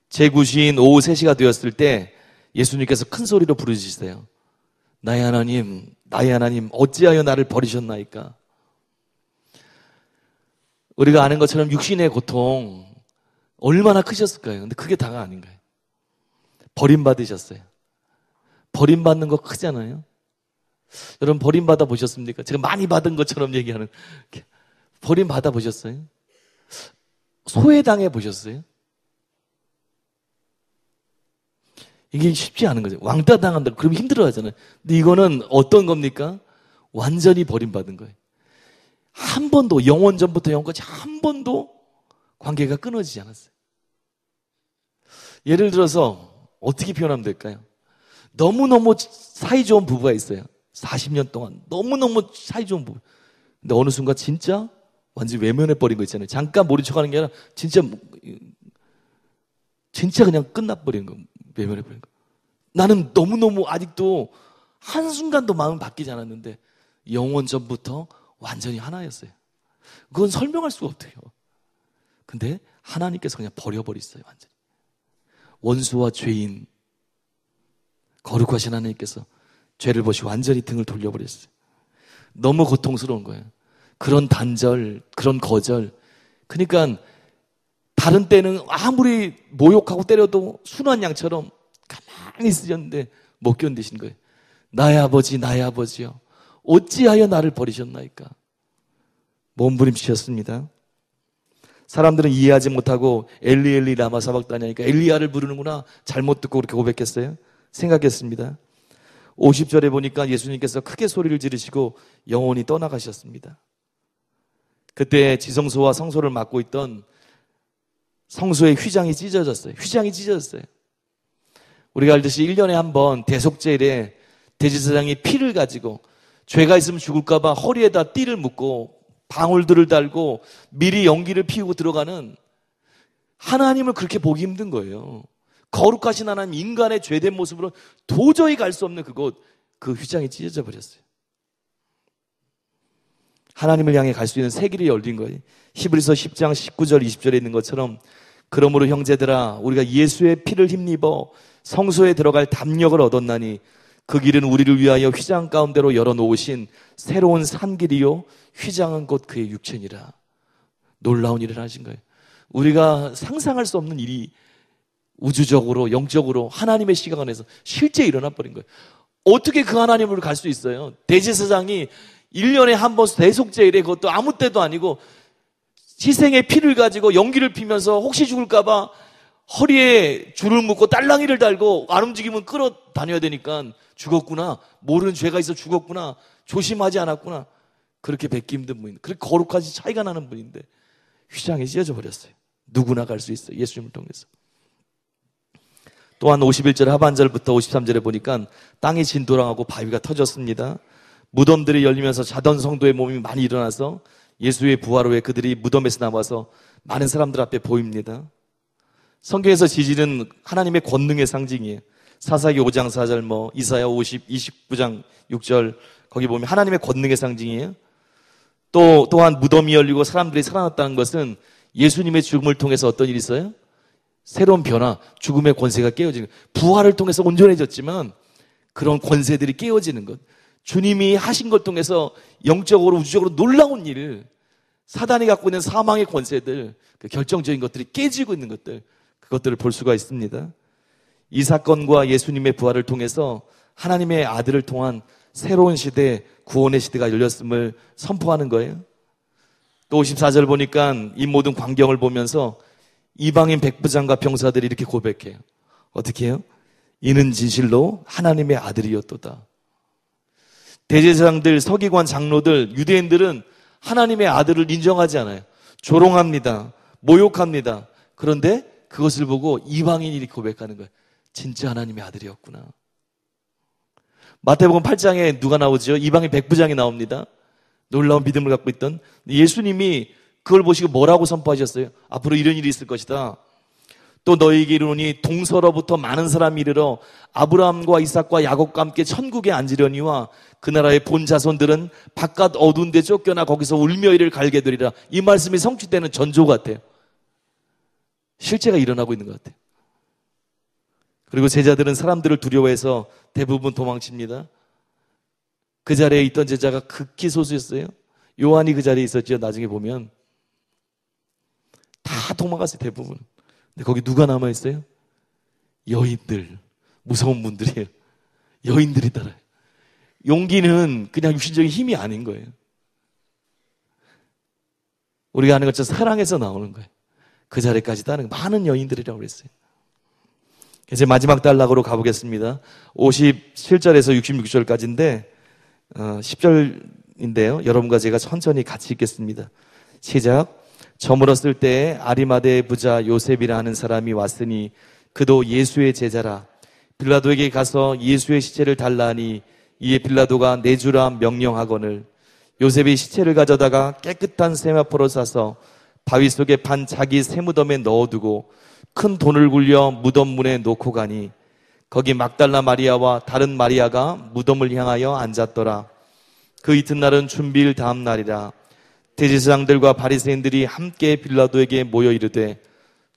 제9시인 오후 3시가 되었을 때 예수님께서 큰 소리로 부르짖으세요. 나의 하나님 어찌하여 나를 버리셨나이까. 우리가 아는 것처럼 육신의 고통 얼마나 크셨을까요? 근데 그게 다가 아닌가요? 버림받으셨어요. 버림받는 거 크잖아요. 여러분 버림받아 보셨습니까? 제가 많이 받은 것처럼 얘기하는, 버림받아 보셨어요? 소외당해 보셨어요? 이게 쉽지 않은 거죠. 왕따 당한다 그러면 힘들어 하잖아요. 근데 이거는 어떤 겁니까? 완전히 버림받은 거예요. 한 번도, 영원 전부터 영원까지 한 번도 관계가 끊어지지 않았어요. 예를 들어서 어떻게 표현하면 될까요? 너무너무 사이좋은 부부가 있어요. 40년 동안 너무너무 사이좋은 부부. 근데 어느 순간 진짜 완전히 외면해버린 거 있잖아요. 잠깐 모른 척하는 게 아니라 진짜 그냥 끝나버린 거, 외면해버린 거. 나는 너무너무 아직도 한순간도 마음 바뀌지 않았는데 영원 전부터 완전히 하나였어요. 그건 설명할 수가 없대요. 근데 하나님께서 그냥 버려버렸어요. 완전히. 원수와 죄인, 거룩하신 하나님께서 죄를 보시고 완전히 등을 돌려버렸어요. 너무 고통스러운 거예요. 그런 단절, 그런 거절. 그러니까 다른 때는 아무리 모욕하고 때려도 순한 양처럼 가만히 있으셨는데 못 견디신 거예요. 나의 아버지여 어찌하여 나를 버리셨나이까. 몸부림치셨습니다. 사람들은 이해하지 못하고 엘리 엘리 라마 사박다니 하니까 엘리야를 부르는구나, 잘못 듣고 그렇게 고백했어요. 생각했습니다. 50절에 보니까 예수님께서 크게 소리를 지르시고 영원히 떠나가셨습니다. 그때 지성소와 성소를 맡고 있던 성소의 휘장이 찢어졌어요. 우리가 알듯이 1년에 한 번 대속제일에 대제사장이 피를 가지고 죄가 있으면 죽을까 봐 허리에다 띠를 묶고 방울들을 달고 미리 연기를 피우고 들어가는, 하나님을 그렇게 보기 힘든 거예요. 거룩하신 하나님, 인간의 죄된 모습으로 도저히 갈 수 없는 그곳, 그 휘장이 찢어져 버렸어요. 하나님을 향해 갈 수 있는 새 길이 열린 거예요. 히브리서 10장 19절 20절에 있는 것처럼 그러므로 형제들아 우리가 예수의 피를 힘입어 성소에 들어갈 담력을 얻었나니 그 길은 우리를 위하여 휘장 가운데로 열어놓으신 새로운 산 길이요 휘장은 곧 그의 육체니라. 놀라운 일을 하신 거예요. 우리가 상상할 수 없는 일이 우주적으로, 영적으로 하나님의 시각 안에서 실제 일어나 버린 거예요. 어떻게 그 하나님으로 갈 수 있어요? 대제사장이 1년에 한 번 대속제일에, 그것도 아무 때도 아니고 희생의 피를 가지고 연기를 피면서 혹시 죽을까봐 허리에 줄을 묶고 딸랑이를 달고 안 움직이면 끌어 다녀야 되니까 죽었구나, 모르는 죄가 있어 죽었구나, 조심하지 않았구나, 그렇게 뵙기 힘든 분인데, 그렇게 거룩하지 차이가 나는 분인데 휘장에 찢어져 버렸어요. 누구나 갈 수 있어요, 예수님을 통해서. 또한 51절 하반절부터 53절에 보니까 땅이 진도랑하고 바위가 터졌습니다. 무덤들이 열리면서 자던 성도의 몸이 많이 일어나서 예수의 부활 후에 그들이 무덤에서 나와서 많은 사람들 앞에 보입니다. 성경에서 지지는 하나님의 권능의 상징이에요. 사사기 5장 4절, 이사야 29장 6절, 거기 보면 하나님의 권능의 상징이에요. 또한 무덤이 열리고 사람들이 살아났다는 것은 예수님의 죽음을 통해서 어떤 일이 있어요? 새로운 변화, 죽음의 권세가 깨어지는 것. 부활을 통해서 온전해졌지만 그런 권세들이 깨어지는 것. 주님이 하신 걸 통해서 영적으로, 우주적으로 놀라운 일, 사단이 갖고 있는 사망의 권세들, 그 결정적인 것들이 깨지고 있는 것들, 그것들을 볼 수가 있습니다. 이 사건과 예수님의 부활을 통해서 하나님의 아들을 통한 새로운 시대, 구원의 시대가 열렸음을 선포하는 거예요. 또 54절 보니까 이 모든 광경을 보면서 이방인 백부장과 병사들이 이렇게 고백해요. 어떻게 해요? 이는 진실로 하나님의 아들이었도다. 대제사장들, 서기관, 장로들, 유대인들은 하나님의 아들을 인정하지 않아요. 조롱합니다. 모욕합니다. 그런데 그것을 보고 이방인이 고백하는 거예요. 진짜 하나님의 아들이었구나. 마태복음 8장에 누가 나오죠? 이방인 백부장이 나옵니다. 놀라운 믿음을 갖고 있던 예수님이 그걸 보시고 뭐라고 선포하셨어요? 앞으로 이런 일이 있을 것이다. 또 너희에게 이르노니 동서로부터 많은 사람이 이르러 아브라함과 이삭과 야곱과 함께 천국에 앉으려니와 그 나라의 본 자손들은 바깥 어두운 데 쫓겨나 거기서 울며 이를 갈게 되리라. 이 말씀이 성취되는 전조 같아요. 실제가 일어나고 있는 것 같아요. 그리고 제자들은 사람들을 두려워해서 대부분 도망칩니다. 그 자리에 있던 제자가 극히 소수였어요. 요한이 그 자리에 있었죠. 나중에 보면 다 도망갔어요, 대부분. 근데 거기 누가 남아있어요? 여인들, 무서운 분들이에요. 여인들이 따라요. 용기는 그냥 육신적인 힘이 아닌 거예요. 우리가 아는 것처럼 사랑에서 나오는 거예요. 그 자리까지 따르는 많은 여인들이라고 그랬어요. 이제 마지막 단락으로 가보겠습니다. 57절에서 66절까지인데 10절인데요. 여러분과 제가 천천히 같이 읽겠습니다. 시작. 저물었을 때에 아리마대의 부자 요셉이라 하는 사람이 왔으니 그도 예수의 제자라. 빌라도에게 가서 예수의 시체를 달라 하니 이에 빌라도가 내주라 명령하거늘 요셉이 시체를 가져다가 깨끗한 세마포로 싸서 바위 속에 판 자기 세무덤에 넣어두고 큰 돈을 굴려 무덤 문에 놓고 가니 거기 막달라 마리아와 다른 마리아가 무덤을 향하여 앉았더라. 그 이튿날은 준비일 다음 날이라. 대제사장들과 바리새인들이 함께 빌라도에게 모여 이르되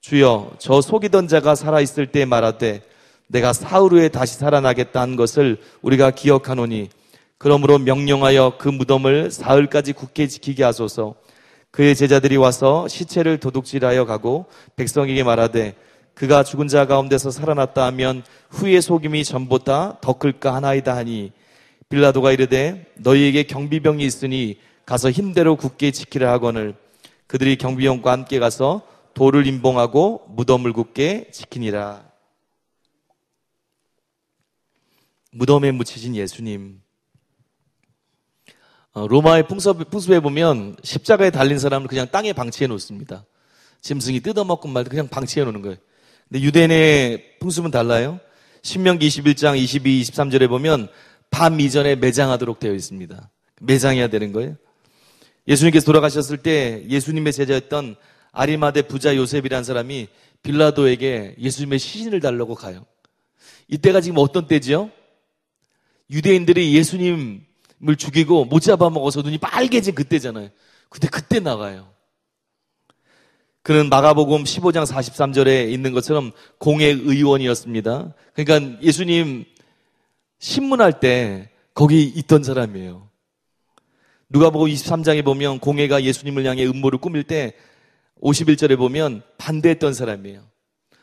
주여 저 속이던 자가 살아있을 때 말하되 내가 사흘 후에 다시 살아나겠다 한 것을 우리가 기억하노니 그러므로 명령하여 그 무덤을 사흘까지 굳게 지키게 하소서. 그의 제자들이 와서 시체를 도둑질하여 가고 백성에게 말하되 그가 죽은 자 가운데서 살아났다 하면 후의 속임이 전보다 더 클까 하나이다 하니 빌라도가 이르되 너희에게 경비병이 있으니 가서 힘대로 굳게 지키라 하거늘 그들이 경비병과 함께 가서 돌을 임봉하고 무덤을 굳게 지키니라. 무덤에 묻히신 예수님. 로마의 풍습에 보면 십자가에 달린 사람을 그냥 땅에 방치해 놓습니다. 짐승이 뜯어먹고 말도 그냥 방치해 놓는 거예요. 근데 유대인의 풍습은 달라요. 신명기 21장 22, 23절에 보면 밤 이전에 매장하도록 되어 있습니다. 매장해야 되는 거예요. 예수님께서 돌아가셨을 때 예수님의 제자였던 아리마대 부자 요셉이라는 사람이 빌라도에게 예수님의 시신을 달라고 가요. 이때가 지금 어떤 때지요? 유대인들이 예수님을 죽이고 못 잡아먹어서 눈이 빨개진 그때잖아요. 근데 그때 나가요. 그는 마가복음 15장 43절에 있는 것처럼 공회 의원이었습니다. 그러니까 예수님 신문할 때 거기 있던 사람이에요. 누가복음 23장에 보면 공회가 예수님을 향해 음모를 꾸밀 때 51절에 보면 반대했던 사람이에요.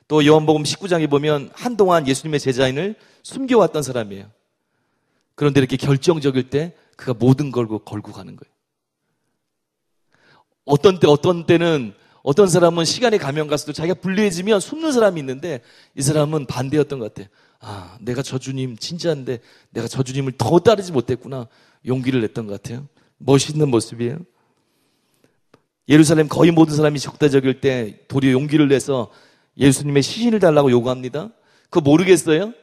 또 요한복음 19장에 보면 한동안 예수님의 제자인을 숨겨왔던 사람이에요. 그런데 이렇게 결정적일 때 그가 모든 걸 걸고 가는 거예요. 어떤 때는 어떤 사람은 시간이 가면 갈수록 자기가 불리해지면 숨는 사람이 있는데 이 사람은 반대였던 것 같아요. 아, 내가 저 주님 진짜인데 내가 저 주님을 더 따르지 못했구나. 용기를 냈던 것 같아요. 멋있는 모습이에요. 예루살렘 거의 모든 사람이 적대적일 때 도리어 용기를 내서 예수님의 시신을 달라고 요구합니다. 그거 모르겠어요?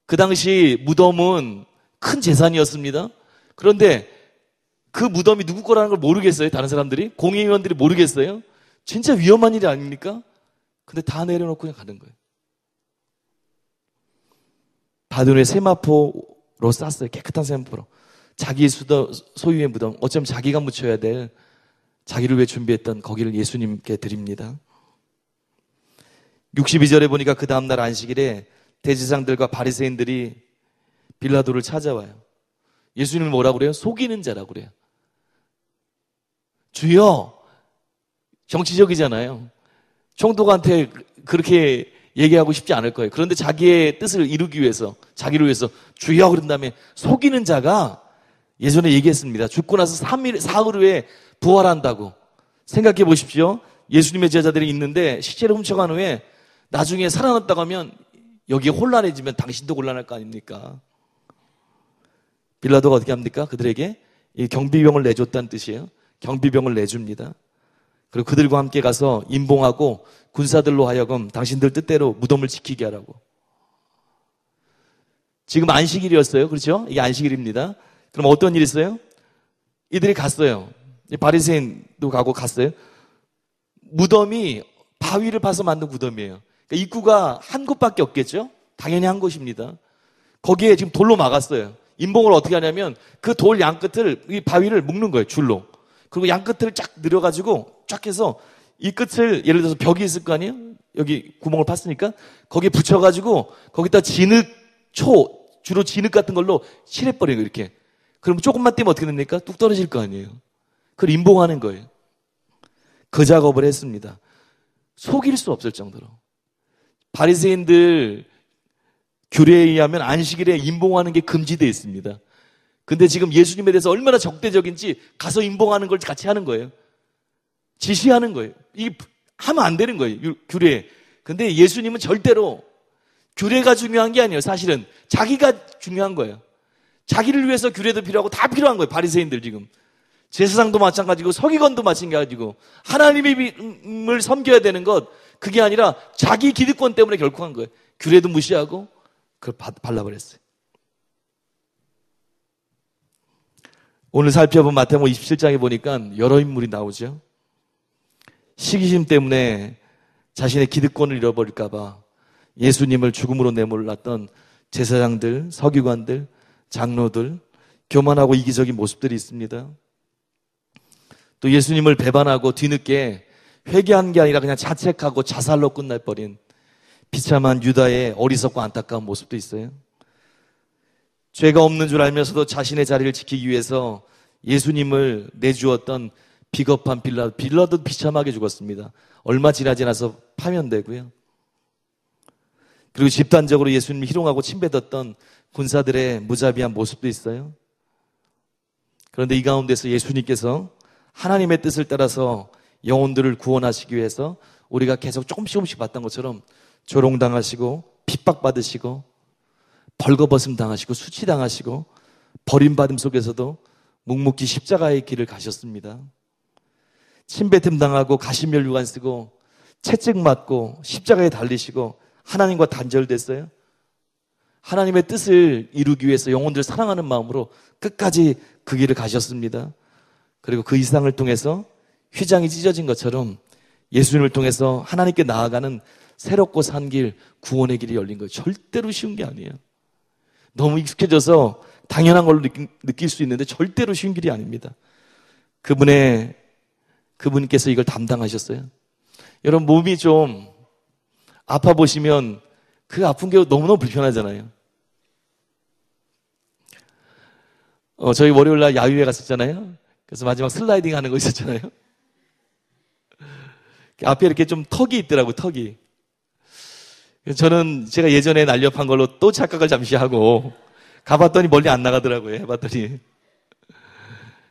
그 당시 무덤은 큰 재산이었습니다. 그런데 그 무덤이 누구 거라는 걸 모르겠어요? 다른 사람들이? 공회의원들이 모르겠어요? 진짜 위험한 일이 아닙니까? 근데 다 내려놓고 그냥 가는 거예요. 바벨론의 세마포로 쌌어요. 깨끗한 세마포로. 자기 소유의 무덤, 어쩌면 자기가 묻혀야 될 자기를 위해 준비했던 거기를 예수님께 드립니다. 62절에 보니까 그 다음날 안식일에 대제사장들과 바리새인들이 빌라도를 찾아와요. 예수님을 뭐라고 그래요? 속이는 자라고 그래요. 주여, 정치적이잖아요. 총독한테 그렇게 얘기하고 싶지 않을 거예요. 그런데 자기의 뜻을 이루기 위해서, 자기를 위해서 주여 그런 다음에 속이는 자가 예전에 얘기했습니다. 죽고 나서 3일, 사흘 후에 부활한다고. 생각해 보십시오. 예수님의 제자들이 있는데 시체를 훔쳐간 후에 나중에 살아났다고 하면 여기에 혼란해지면 당신도 곤란할 거 아닙니까? 빌라도가 어떻게 합니까? 그들에게 이 경비병을 내줬다는 뜻이에요. 경비병을 내줍니다. 그리고 그들과 함께 가서 임봉하고 군사들로 하여금 당신들 뜻대로 무덤을 지키게 하라고. 지금 안식일이었어요. 그렇죠? 이게 안식일입니다. 그럼 어떤 일이 있어요? 이들이 갔어요. 바리새인도 가고 갔어요. 무덤이 바위를 파서 만든 무덤이에요. 그러니까 입구가 한 곳밖에 없겠죠? 당연히 한 곳입니다. 거기에 지금 돌로 막았어요. 임봉을 어떻게 하냐면 그 돌 양끝을, 이 바위를 묶는 거예요. 줄로. 그리고 양끝을 쫙 늘어가지고 쫙 해서 이 끝을 예를 들어서 벽이 있을 거 아니에요? 여기 구멍을 팠으니까 거기에 붙여가지고 거기다 주로 진흙 같은 걸로 칠해버려요. 이렇게. 그럼 조금만 떼면 어떻게 됩니까? 뚝 떨어질 거 아니에요. 그걸 임봉하는 거예요. 그 작업을 했습니다. 속일 수 없을 정도로. 바리새인들 규례에 의하면 안식일에 임봉하는 게 금지되어 있습니다. 근데 지금 예수님에 대해서 얼마나 적대적인지 가서 임봉하는 걸 같이 하는 거예요. 지시하는 거예요. 이게 하면 안 되는 거예요. 규례에. 근데 예수님은 절대로 규례가 중요한 게 아니에요. 사실은 자기가 중요한 거예요. 자기를 위해서 규례도 필요하고 다 필요한 거예요. 바리새인들 지금. 제사장도 마찬가지고 서기관도 마찬가지고 하나님을 섬겨야 되는 것, 그게 아니라 자기 기득권 때문에 결코 한 거예요. 규례도 무시하고 그걸 발라버렸어요. 오늘 살펴본 마태복음 27장에 보니까 여러 인물이 나오죠. 시기심 때문에 자신의 기득권을 잃어버릴까 봐 예수님을 죽음으로 내몰랐던 제사장들, 서기관들, 장로들, 교만하고 이기적인 모습들이 있습니다. 또 예수님을 배반하고 뒤늦게 회개한 게 아니라 그냥 자책하고 자살로 끝날버린 비참한 유다의 어리석고 안타까운 모습도 있어요. 죄가 없는 줄 알면서도 자신의 자리를 지키기 위해서 예수님을 내주었던 비겁한 빌라도 비참하게 죽었습니다. 얼마 지나지 않아서 파면되고요. 그리고 집단적으로 예수님을 희롱하고 침뱉었던 군사들의 무자비한 모습도 있어요. 그런데 이 가운데서 예수님께서 하나님의 뜻을 따라서 영혼들을 구원하시기 위해서 우리가 계속 조금씩 봤던 것처럼 조롱당하시고 핍박받으시고 벌거벗음 당하시고 수치당하시고 버림받음 속에서도 묵묵히 십자가의 길을 가셨습니다. 침뱉음 당하고 가시면류관 쓰고 채찍 맞고 십자가에 달리시고 하나님과 단절됐어요. 하나님의 뜻을 이루기 위해서 영혼들을 사랑하는 마음으로 끝까지 그 길을 가셨습니다. 그리고 그 이상을 통해서 휘장이 찢어진 것처럼 예수님을 통해서 하나님께 나아가는 새롭고 산 길, 구원의 길이 열린 거예요. 절대로 쉬운 게 아니에요. 너무 익숙해져서 당연한 걸로 느낄 수 있는데 절대로 쉬운 길이 아닙니다. 그분께서 이걸 담당하셨어요. 여러분, 몸이 좀 아파 보시면 그 아픈 게 너무너무 불편하잖아요. 저희 월요일 날 야유회 갔었잖아요. 그래서 마지막 슬라이딩 하는 거 있었잖아요. 앞에 이렇게 좀 턱이 있더라고요, 턱이. 저는 제가 예전에 날렵한 걸로 또 착각을 잠시 하고 가봤더니 멀리 안 나가더라고요. 해봤더니.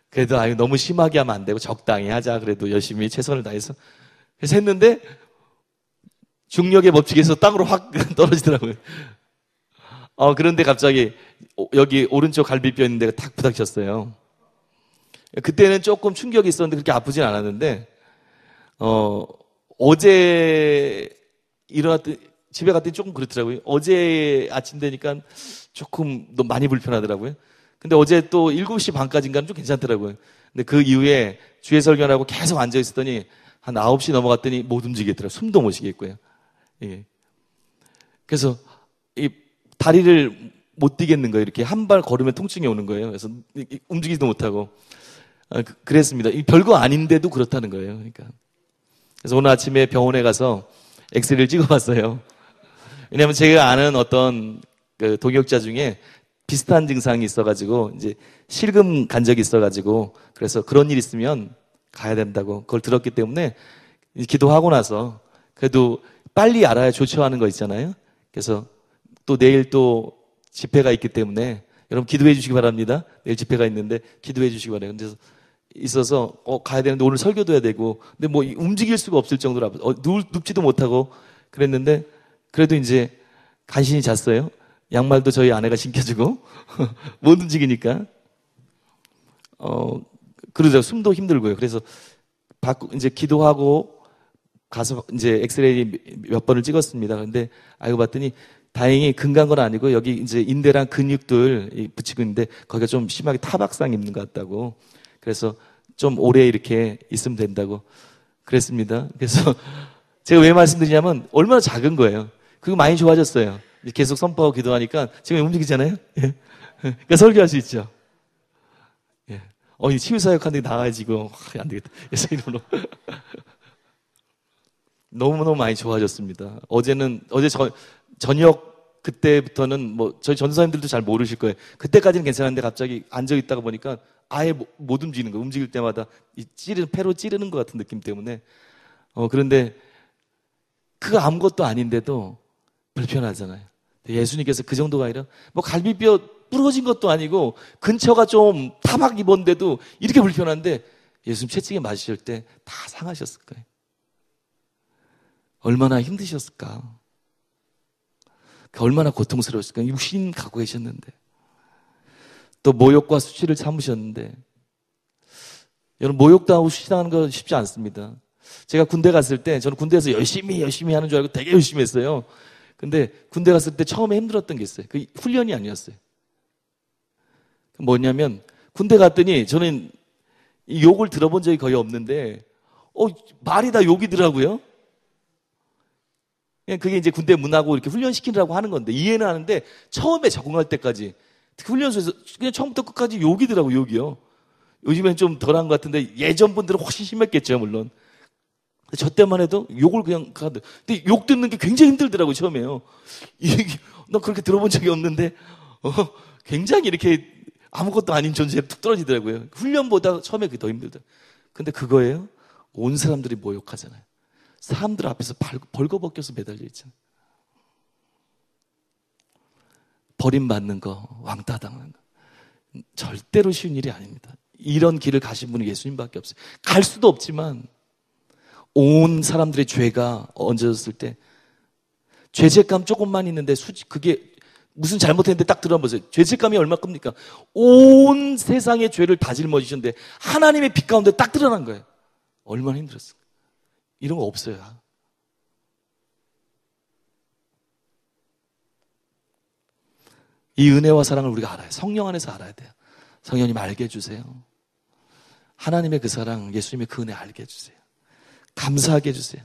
그래도 너무 심하게 하면 안 되고 적당히 하자. 그래도 열심히 최선을 다해서. 그래서 했는데 중력의 법칙에서 땅으로 확 떨어지더라고요. 그런데 갑자기 여기 오른쪽 갈비뼈 있는 데가 탁 부닥쳤어요. 그때는 조금 충격이 있었는데 그렇게 아프진 않았는데 어제 일어났더니 집에 갔더니 조금 그렇더라고요. 어제 아침 되니까 조금 너무 많이 불편하더라고요. 근데 어제 또 7시 반까지인가는 좀 괜찮더라고요. 근데 그 이후에 주에 설교하고 계속 앉아 있었더니 한 9시 넘어갔더니 못 움직이겠더라고요. 숨도 못 쉬겠고요. 예. 그래서 이 다리를 못 뛰겠는 거예요. 이렇게 한 발 걸으면 통증이 오는 거예요. 그래서 움직이지도 못하고. 그랬습니다. 이 별거 아닌데도 그렇다는 거예요. 그러니까. 그래서 오늘 아침에 병원에 가서 엑스레이를 찍어봤어요. 왜냐하면 제가 아는 어떤 그 동역자 중에 비슷한 증상이 있어가지고 이제 실금 간 적이 있어가지고 그래서 그런 일 있으면 가야 된다고 그걸 들었기 때문에 기도하고 나서 그래도 빨리 알아야 조처하는 거 있잖아요. 그래서 또 내일 또 집회가 있기 때문에 여러분 기도해 주시기 바랍니다. 내일 집회가 있는데 기도해 주시기 바라요. 그래서 있어서 가야 되는데 오늘 설교도 해야 되고 근데 뭐 움직일 수가 없을 정도로 눕지도 못하고 그랬는데 그래도 이제 간신히 잤어요. 양말도 저희 아내가 신겨주고 못 움직이니까 그러자 숨도 힘들고요. 그래서 이제 기도하고 가서 이제 엑스레이 몇 번을 찍었습니다. 근데 알고 봤더니 다행히 금간 건 아니고 여기 이제 인대랑 근육들 붙이고 있는데 거기가 좀 심하게 타박상 있는 것 같다고. 그래서 좀 오래 이렇게 있으면 된다고 그랬습니다. 그래서 제가 왜 말씀드리냐면 얼마나 작은 거예요. 그거 많이 좋아졌어요. 계속 선포하고 기도하니까 지금 움직이잖아요. 예. 그러니까 설교할 수 있죠. 예. 이 치유사역하는데 나가야지 이거 안 되겠다. 그래서 이러로 너무너무 많이 좋아졌습니다. 어제 저녁 그때부터는 뭐 저희 전도사님들도 잘 모르실 거예요. 그때까지는 괜찮았는데 갑자기 앉아 있다가 보니까 아예 못 움직이는 거예요. 움직일 때마다 패로 찌르는 것 같은 느낌 때문에. 그런데 그거 아무것도 아닌데도 불편하잖아요. 예수님께서 그 정도가 아니라 뭐 갈비뼈 부러진 것도 아니고 근처가 좀 타박 입었는데도 이렇게 불편한데 예수님 채찍에 맞으실 때 다 상하셨을 거예요. 얼마나 힘드셨을까? 얼마나 고통스러웠을까? 육신 갖고 계셨는데 또 모욕과 수치를 참으셨는데 여러분 모욕도 하고 수치당하는 거 쉽지 않습니다. 제가 군대 갔을 때 저는 군대에서 열심히 하는 줄 알고 되게 열심히 했어요. 근데 군대 갔을 때 처음에 힘들었던 게 있어요. 그 훈련이 아니었어요. 뭐냐면 군대 갔더니 저는 이 욕을 들어본 적이 거의 없는데 말이 다 욕이더라고요. 그냥 그게 이제 군대 문화고 이렇게 훈련시키느라고 하는 건데 이해는 하는데 처음에 적응할 때까지 특히 훈련소에서 그냥 처음부터 끝까지 욕이더라고요. 욕이요. 요즘엔 좀 덜한 것 같은데 예전 분들은 훨씬 심했겠죠. 물론. 저 때만 해도 욕을 그냥 하는데 근데 욕 듣는 게 굉장히 힘들더라고요. 처음에요. 나 그렇게 들어본 적이 없는데 굉장히 이렇게 아무것도 아닌 존재에 툭 떨어지더라고요. 훈련보다 처음에 그게 더 힘들다. 근데 그거예요. 온 사람들이 모욕하잖아요. 사람들 앞에서 벌거벗겨서 매달려 있잖아요. 버림받는 거, 왕따 당하는 거. 절대로 쉬운 일이 아닙니다. 이런 길을 가신 분은 예수님밖에 없어요. 갈 수도 없지만 온 사람들의 죄가 얹어졌을 때 죄책감 조금만 있는데 그게 무슨 잘못했는데 딱 들어보세요. 죄책감이 얼마큼입니까? 온 세상의 죄를 다 짊어지셨는데 하나님의 빛 가운데 딱 드러난 거예요. 얼마나 힘들었을까? 이런 거 없어요. 이 은혜와 사랑을 우리가 알아요. 성령 안에서 알아야 돼요. 성령님 알게 해주세요. 하나님의 그 사랑, 예수님의 그 은혜 알게 해주세요. 감사하게 해주세요.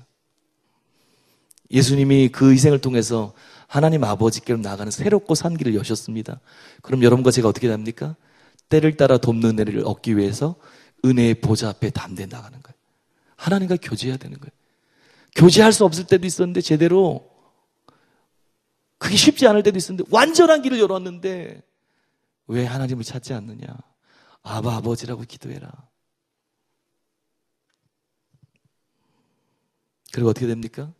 예수님이 그 희생을 통해서 하나님 아버지께로 나가는 새롭고 산 길을 여셨습니다. 그럼 여러분과 제가 어떻게 됩니까? 때를 따라 돕는 은혜를 얻기 위해서 은혜의 보좌 앞에 담대히 나가는 거예요. 하나님과 교제해야 되는 거예요. 교제할 수 없을 때도 있었는데 제대로 그게 쉽지 않을 때도 있었는데 완전한 길을 열었는데 왜 하나님을 찾지 않느냐? 아버지라고 기도해라. 그리고 어떻게 됩니까?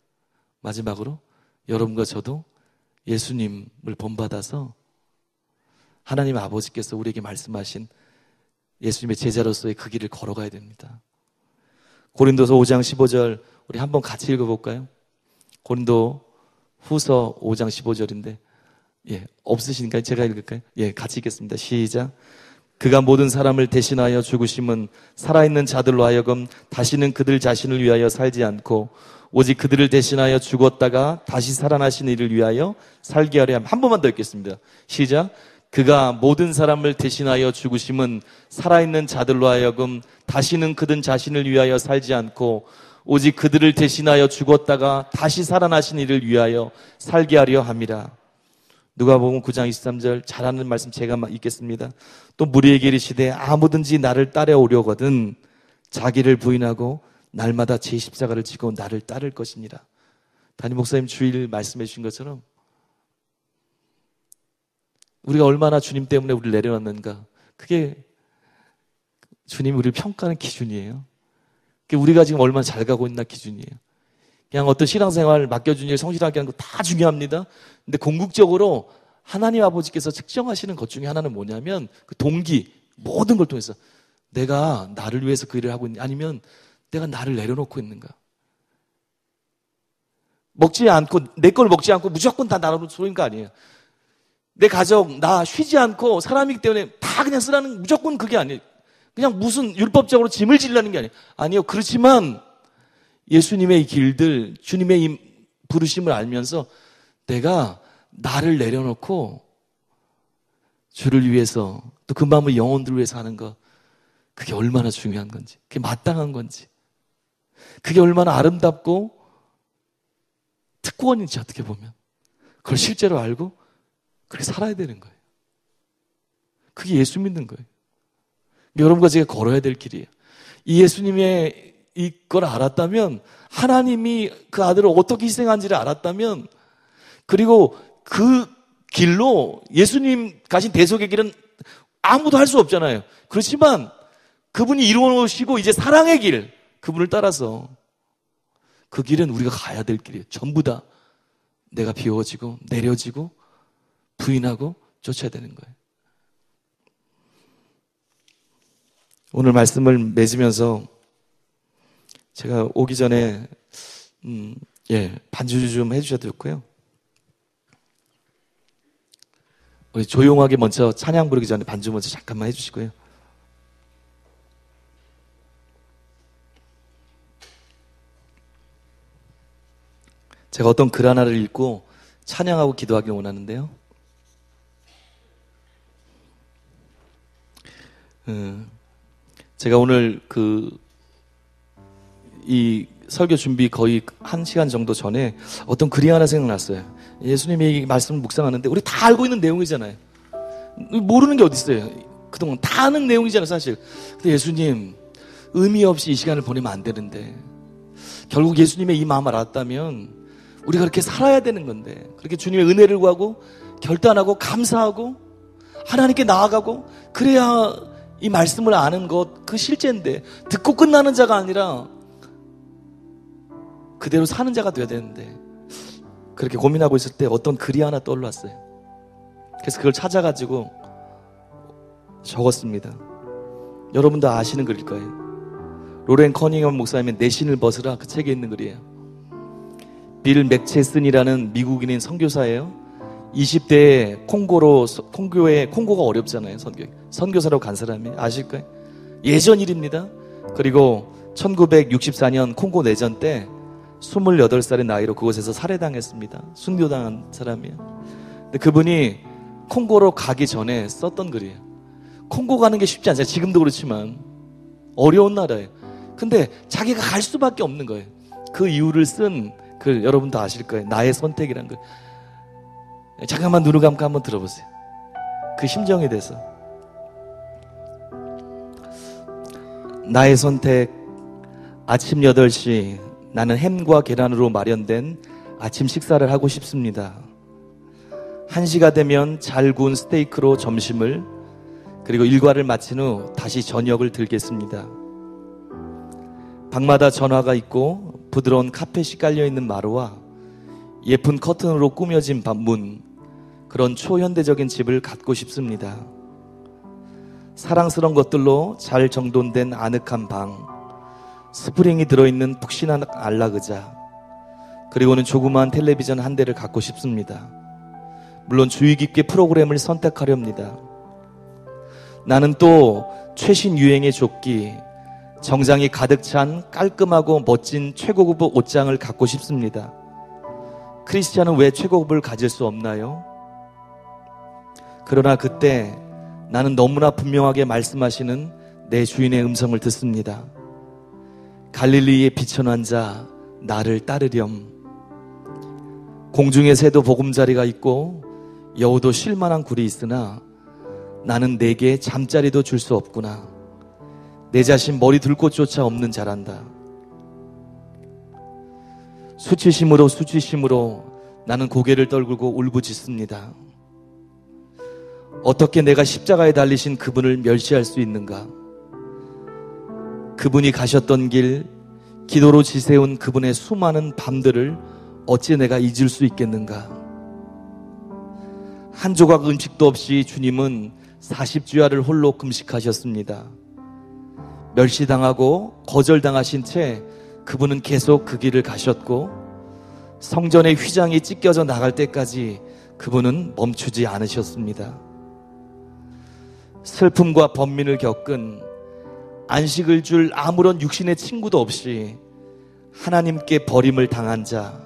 마지막으로 여러분과 저도 예수님을 본받아서 하나님 아버지께서 우리에게 말씀하신 예수님의 제자로서의 그 길을 걸어가야 됩니다. 고린도서 5장 15절 우리 한번 같이 읽어볼까요? 고린도 후서 5장 15절인데 없으시니까 제가 읽을까요? 같이 읽겠습니다. 시작. 그가 모든 사람을 대신하여 죽으심은 살아있는 자들로 하여금 다시는 그들 자신을 위하여 살지 않고 오직 그들을 대신하여 죽었다가 다시 살아나신 이를 위하여 살게 하려 함. 한 번만 더 읽겠습니다. 시작. 그가 모든 사람을 대신하여 죽으심은 살아있는 자들로 하여금 다시는 그들 자신을 위하여 살지 않고 오직 그들을 대신하여 죽었다가 다시 살아나신 이를 위하여 살게 하려 함이라. 누가복음 9장 23절 잘하는 말씀 제가 읽겠습니다. 또 무리에게 이르시되 아무든지 나를 따라오려거든 자기를 부인하고 날마다 제 십자가를 지고 나를 따를 것이니라. 담임 목사님 주일 말씀해 주신 것처럼 우리가 얼마나 주님 때문에 우리를 내려놨는가, 그게 주님이 우리를 평가하는 기준이에요. 그게 우리가 지금 얼마나 잘 가고 있나 기준이에요. 그냥 어떤 신앙생활 맡겨준 일 성실하게 하는 거 다 중요합니다. 근데 궁극적으로 하나님 아버지께서 측정하시는 것 중에 하나는 뭐냐면 그 동기, 모든 걸 통해서 내가 나를 위해서 그 일을 하고 있는가, 아니면 내가 나를 내려놓고 있는가. 먹지 않고, 내 걸 먹지 않고 무조건 다 나로 쏘는 거 아니에요. 내 가족, 나 쉬지 않고 사람이기 때문에 다 그냥 쓰라는, 무조건 그게 아니에요. 그냥 무슨 율법적으로 짐을 지르라는 게 아니에요. 아니요. 그렇지만 예수님의 이 길들, 주님의 이 부르심을 알면서 내가 나를 내려놓고 주를 위해서, 또 그 마음을 영혼들을 위해서 하는 거, 그게 얼마나 중요한 건지, 그게 마땅한 건지, 그게 얼마나 아름답고 특권인지, 어떻게 보면 그걸 실제로 알고 그렇게 살아야 되는 거예요. 그게 예수 믿는 거예요. 여러분과 제가 걸어야 될 길이에요. 이 예수님의 이걸 알았다면, 하나님이 그 아들을 어떻게 희생한지를 알았다면, 그리고 그 길로 예수님 가신 대속의 길은 아무도 할 수 없잖아요. 그렇지만 그분이 이루어놓으시고 이제 사랑의 길, 그분을 따라서 그 길은 우리가 가야 될 길이에요. 전부 다 내가 비워지고 내려지고 부인하고 쫓아야 되는 거예요. 오늘 말씀을 맺으면서 제가 오기 전에 반주 좀 해주셔도 좋고요. 우리 조용하게 먼저 찬양 부르기 전에 반주 먼저 잠깐만 해주시고요. 제가 어떤 글 하나를 읽고 찬양하고 기도하길 원하는데요. 제가 오늘 이 설교 준비 거의 1시간 정도 전에 어떤 글이 하나 생각났어요. 예수님이 이 말씀을 묵상하는데 우리 다 알고 있는 내용이잖아요. 모르는 게 어디 있어요. 그동안 다 아는 내용이잖아요, 사실. 근데 예수님, 의미 없이 이 시간을 보내면 안 되는데, 결국 예수님의 이 마음을 알았다면 우리가 그렇게 살아야 되는 건데, 그렇게 주님의 은혜를 구하고 결단하고 감사하고 하나님께 나아가고, 그래야 이 말씀을 아는 것, 그 실제인데, 듣고 끝나는 자가 아니라 그대로 사는 자가 돼야 되는데, 그렇게 고민하고 있을 때 어떤 글이 하나 떠올랐어요. 그래서 그걸 찾아가지고 적었습니다. 여러분도 아시는 글일 거예요. 로렌 커닝엄 목사님의 내 신을 벗으라, 그 책에 있는 글이에요. 빌 맥체슨이라는 미국인인 선교사예요. 20대에 콩고가 어렵잖아요. 선교사로 간 사람이 아실까요? 예전 일입니다. 그리고 1964년 콩고 내전 때 28살의 나이로 그곳에서 살해당했습니다. 순교당한 사람이에요. 근데 그분이 콩고로 가기 전에 썼던 글이에요. 콩고 가는 게 쉽지 않잖아요. 지금도 그렇지만 어려운 나라예요. 근데 자기가 갈 수밖에 없는 거예요. 그 이유를 쓴 글 여러분도 아실 거예요. 나의 선택이란 글. 잠깐만 눈을 감고 한번 들어보세요. 그 심정에 대해서. 나의 선택. 아침 8시 나는 햄과 계란으로 마련된 아침 식사를 하고 싶습니다. 1시가 되면 잘 구운 스테이크로 점심을, 그리고 일과를 마친 후 다시 저녁을 들겠습니다. 방마다 전화가 있고 부드러운 카펫이 깔려있는 마루와 예쁜 커튼으로 꾸며진 문, 그런 초현대적인 집을 갖고 싶습니다. 사랑스러운 것들로 잘 정돈된 아늑한 방, 스프링이 들어있는 푹신한 안락의자, 그리고는 조그마한 텔레비전 한 대를 갖고 싶습니다. 물론 주의 깊게 프로그램을 선택하렵니다. 나는 또 최신 유행의 조끼, 정장이 가득 찬 깔끔하고 멋진 최고급 옷장을 갖고 싶습니다. 크리스찬은 왜 최고급을 가질 수 없나요? 그러나 그때 나는 너무나 분명하게 말씀하시는 내 주인의 음성을 듣습니다. 갈릴리에 비천한 자 나를 따르렴. 공중의 새도 보금자리가 있고 여우도 쉴만한 굴이 있으나 나는 내게 잠자리도 줄 수 없구나. 내 자신 머리 둘 곳조차 없는 자란다. 수치심으로 나는 고개를 떨구고 울부짖습니다. 어떻게 내가 십자가에 달리신 그분을 멸시할 수 있는가? 그분이 가셨던 길, 기도로 지새운 그분의 수많은 밤들을 어찌 내가 잊을 수 있겠는가? 한 조각 음식도 없이 주님은 40주야를 홀로 금식하셨습니다. 멸시당하고 거절당하신 채 그분은 계속 그 길을 가셨고 성전의 휘장이 찢겨져 나갈 때까지 그분은 멈추지 않으셨습니다. 슬픔과 번민을 겪은 안식을 줄 아무런 육신의 친구도 없이 하나님께 버림을 당한 자,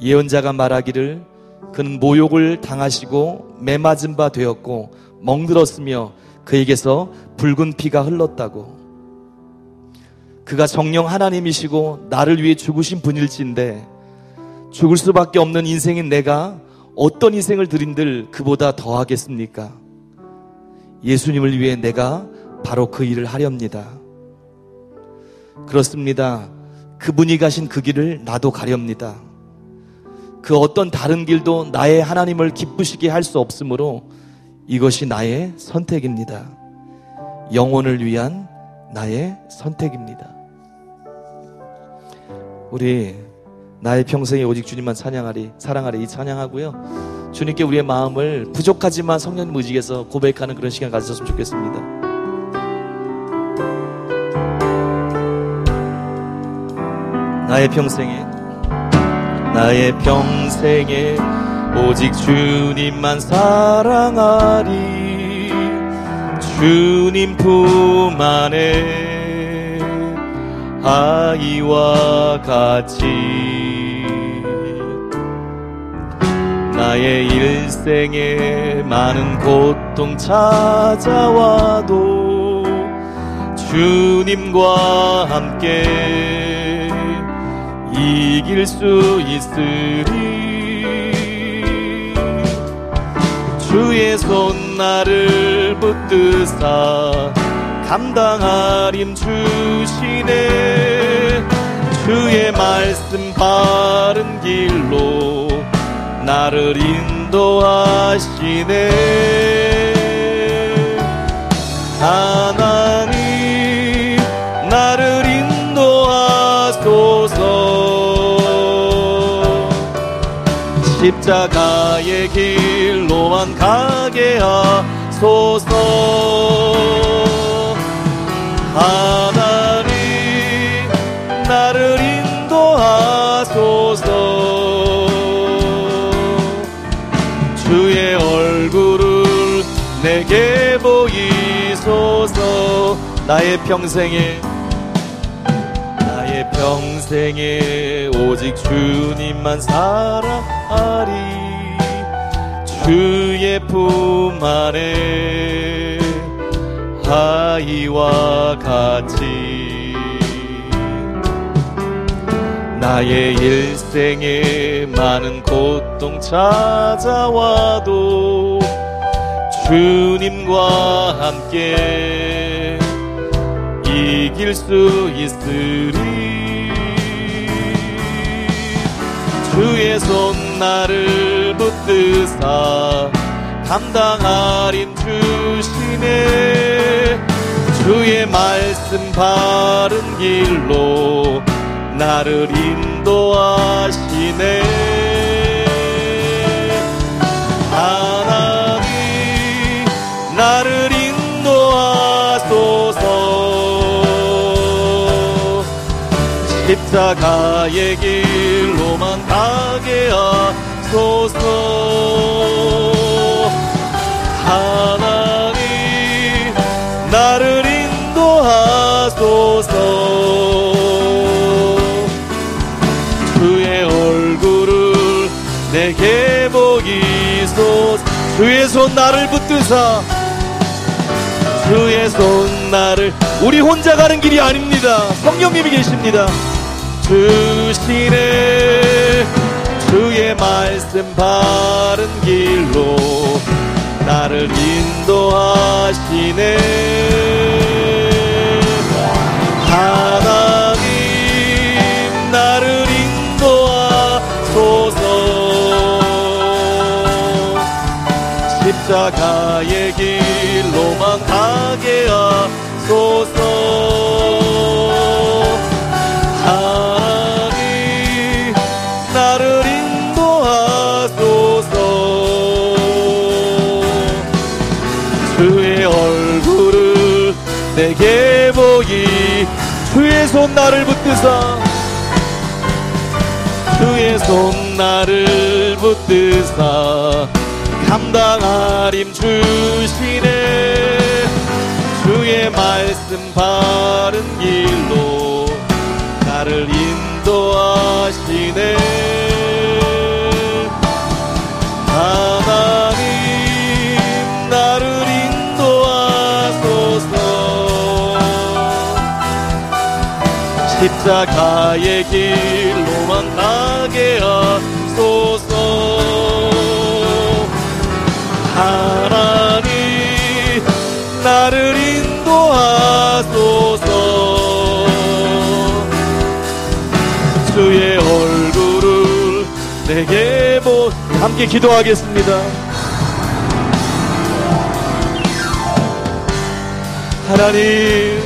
예언자가 말하기를 그는 모욕을 당하시고 매맞은 바 되었고 멍들었으며 그에게서 붉은 피가 흘렀다고. 그가 정녕 하나님이시고 나를 위해 죽으신 분일진데 죽을 수밖에 없는 인생인 내가 어떤 희생을 드린들 그보다 더하겠습니까? 예수님을 위해 내가 바로 그 일을 하렵니다. 그렇습니다. 그분이 가신 그 길을 나도 가렵니다. 그 어떤 다른 길도 나의 하나님을 기쁘시게 할 수 없으므로 이것이 나의 선택입니다. 영혼을 위한 나의 선택입니다. 우리 나의 평생에 오직 주님만 찬양하리, 사랑하리 이 찬양하고요. 주님께 우리의 마음을 부족하지만 성령님 의지에서 고백하는 그런 시간 가졌으면 좋겠습니다. 나의 평생에 오직 주님만 사랑하리. 주님 품 안에 아이와 같이 나의 일생에 많은 고통 찾아와도 주님과 함께 이길 수 있으리. 주의 손 나를 붙드사 감당할 힘 주시네. 주의 말씀 바른 길로 나를 인도하시네. 하나님 나를 인도하소서. 십자가의 길로만 가게 하소서. 하나님 나를 인도하소서. 주의 얼굴을 내게 보이소서. 나의 평생에 오직 주님만 사랑하리. 주의 품 안에 아이와 같이 나의 일생에 많은 고통 찾아와도 주님과 함께 이길 수 있으리. 주의 손 나를 붙드사 감당할 힘 주시네. 주의 말씀 바른 길로 나를 인도하시네. 하나님 나를 인도하소서. 십자가의 길로만 가게 하소서. 하나님 나를 인도하소서. 주의 얼굴을 내게 보이소서. 주의 손 나를 붙드사, 주의 손 나를, 우리 혼자 가는 길이 아닙니다. 성령님이 계십니다. 주시네. 주의 말씀 바른 길로 나를 인도하시네. 하나님 나를 인도하소서. 십자가의 길로만 가게 하소서. 하나님 나를 인도하소서. 주의 얼굴을 내게 보이, 주의 손 나를 붙드사, 주의 손 나를 붙드사 감당할 힘 주시네. 주의 말씀 바른 길로 나를 인도하시네. 하나님 나를 인도하소서. 십자가의 길로만 가게 하소서. 하나님 나를 인도하소서. 주의 얼굴을 내게 함께 기도하겠습니다. 하나님,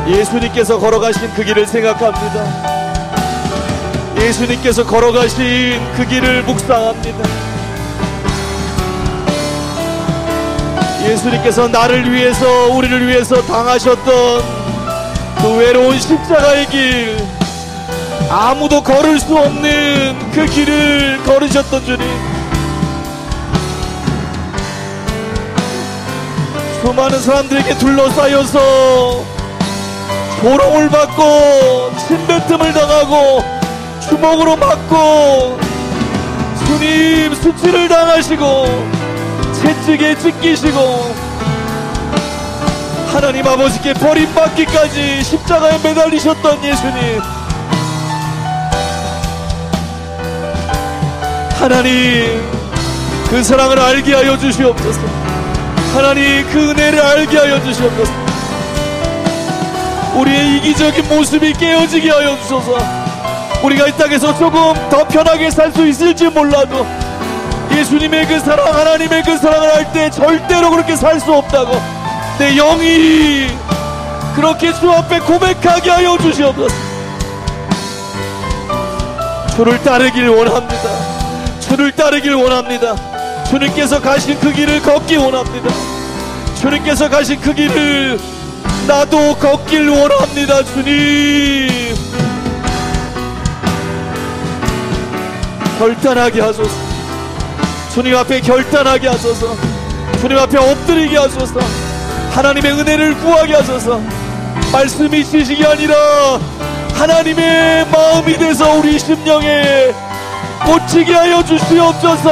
예수님께서 걸어가신 그 길을 생각합니다. 예수님께서 걸어가신 그 길을 묵상합니다. 예수님께서 나를 위해서, 우리를 위해서 당하셨던 그 외로운 십자가의 길, 아무도 걸을 수 없는 그 길을 걸으셨던 주님, 수많은 사람들에게 둘러싸여서 조롱을 받고 침뱉음을 당하고 주먹으로 맞고 주님 수치를 당하시고 채찍에 찢기시고 하나님 아버지께 버림받기까지 십자가에 매달리셨던 예수님, 하나님 그 사랑을 알게 하여 주시옵소서. 하나님 그 은혜를 알게 하여 주시옵소서. 우리의 이기적인 모습이 깨어지게 하여 주소서. 우리가 이 땅에서 조금 더 편하게 살 수 있을지 몰라도 예수님의 그 사랑, 하나님의 그 사랑을 할 때 절대로 그렇게 살 수 없다고 내 영이 그렇게 주 앞에 고백하게 하여 주시옵소서. 주를 따르길 원합니다. 주를 따르길 원합니다. 주님께서 가신 그 길을 걷기 원합니다. 주님께서 가신 그 길을 나도 걷길 원합니다. 주님, 결단하게 하소서. 주님 앞에 결단하게 하소서. 주님 앞에 엎드리게 하소서. 하나님의 은혜를 구하게 하소서. 말씀이 지식이 아니라 하나님의 마음이 돼서 우리 심령에 꽂히게 하여 주시옵소서.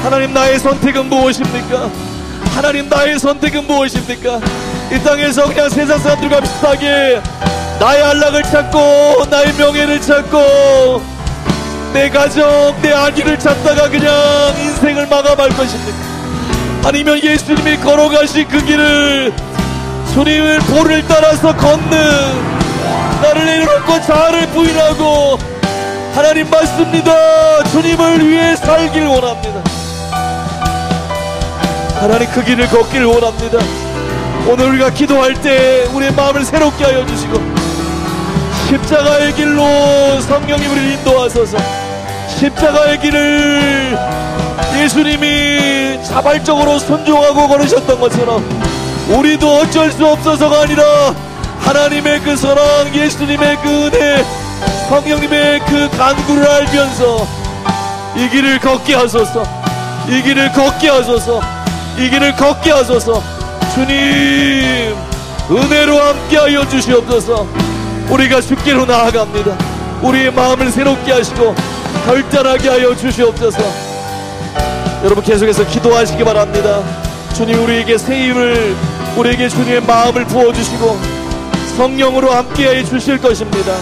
하나님, 나의 선택은 무엇입니까? 하나님, 나의 선택은 무엇입니까? 이 땅에서 그냥 세상 사람들과 비슷하게 나의 안락을 찾고 나의 명예를 찾고 내 가정, 내 아기를 찾다가 그냥 인생을 마감할 것입니까? 아니면 예수님이 걸어가신 그 길을, 주님을 볼을 따라서 걷는, 나를 내려놓고 자아를 부인하고 하나님 맞습니다, 주님을 위해 살길 원합니다. 하나님 그 길을 걷기를 원합니다. 오늘 우리가 기도할 때 우리의 마음을 새롭게 하여 주시고 십자가의 길로 성령님 우리를 인도하소서. 십자가의 길을 예수님이 자발적으로 순종하고 걸으셨던 것처럼 우리도 어쩔 수 없어서가 아니라 하나님의 그 사랑, 예수님의 그 은혜, 성령님의 그 간구를 알면서 이 길을 걷게 하소서. 이 길을 걷게 하소서. 이 길을 걷게 하소서. 주님 은혜로 함께하여 주시옵소서. 우리가 주께로 나아갑니다. 우리의 마음을 새롭게 하시고 결단하게 하여 주시옵소서. 여러분 계속해서 기도하시기 바랍니다. 주님 우리에게 새 힘을, 우리에게 주님의 마음을 부어주시고 성령으로 함께해 주실 것입니다.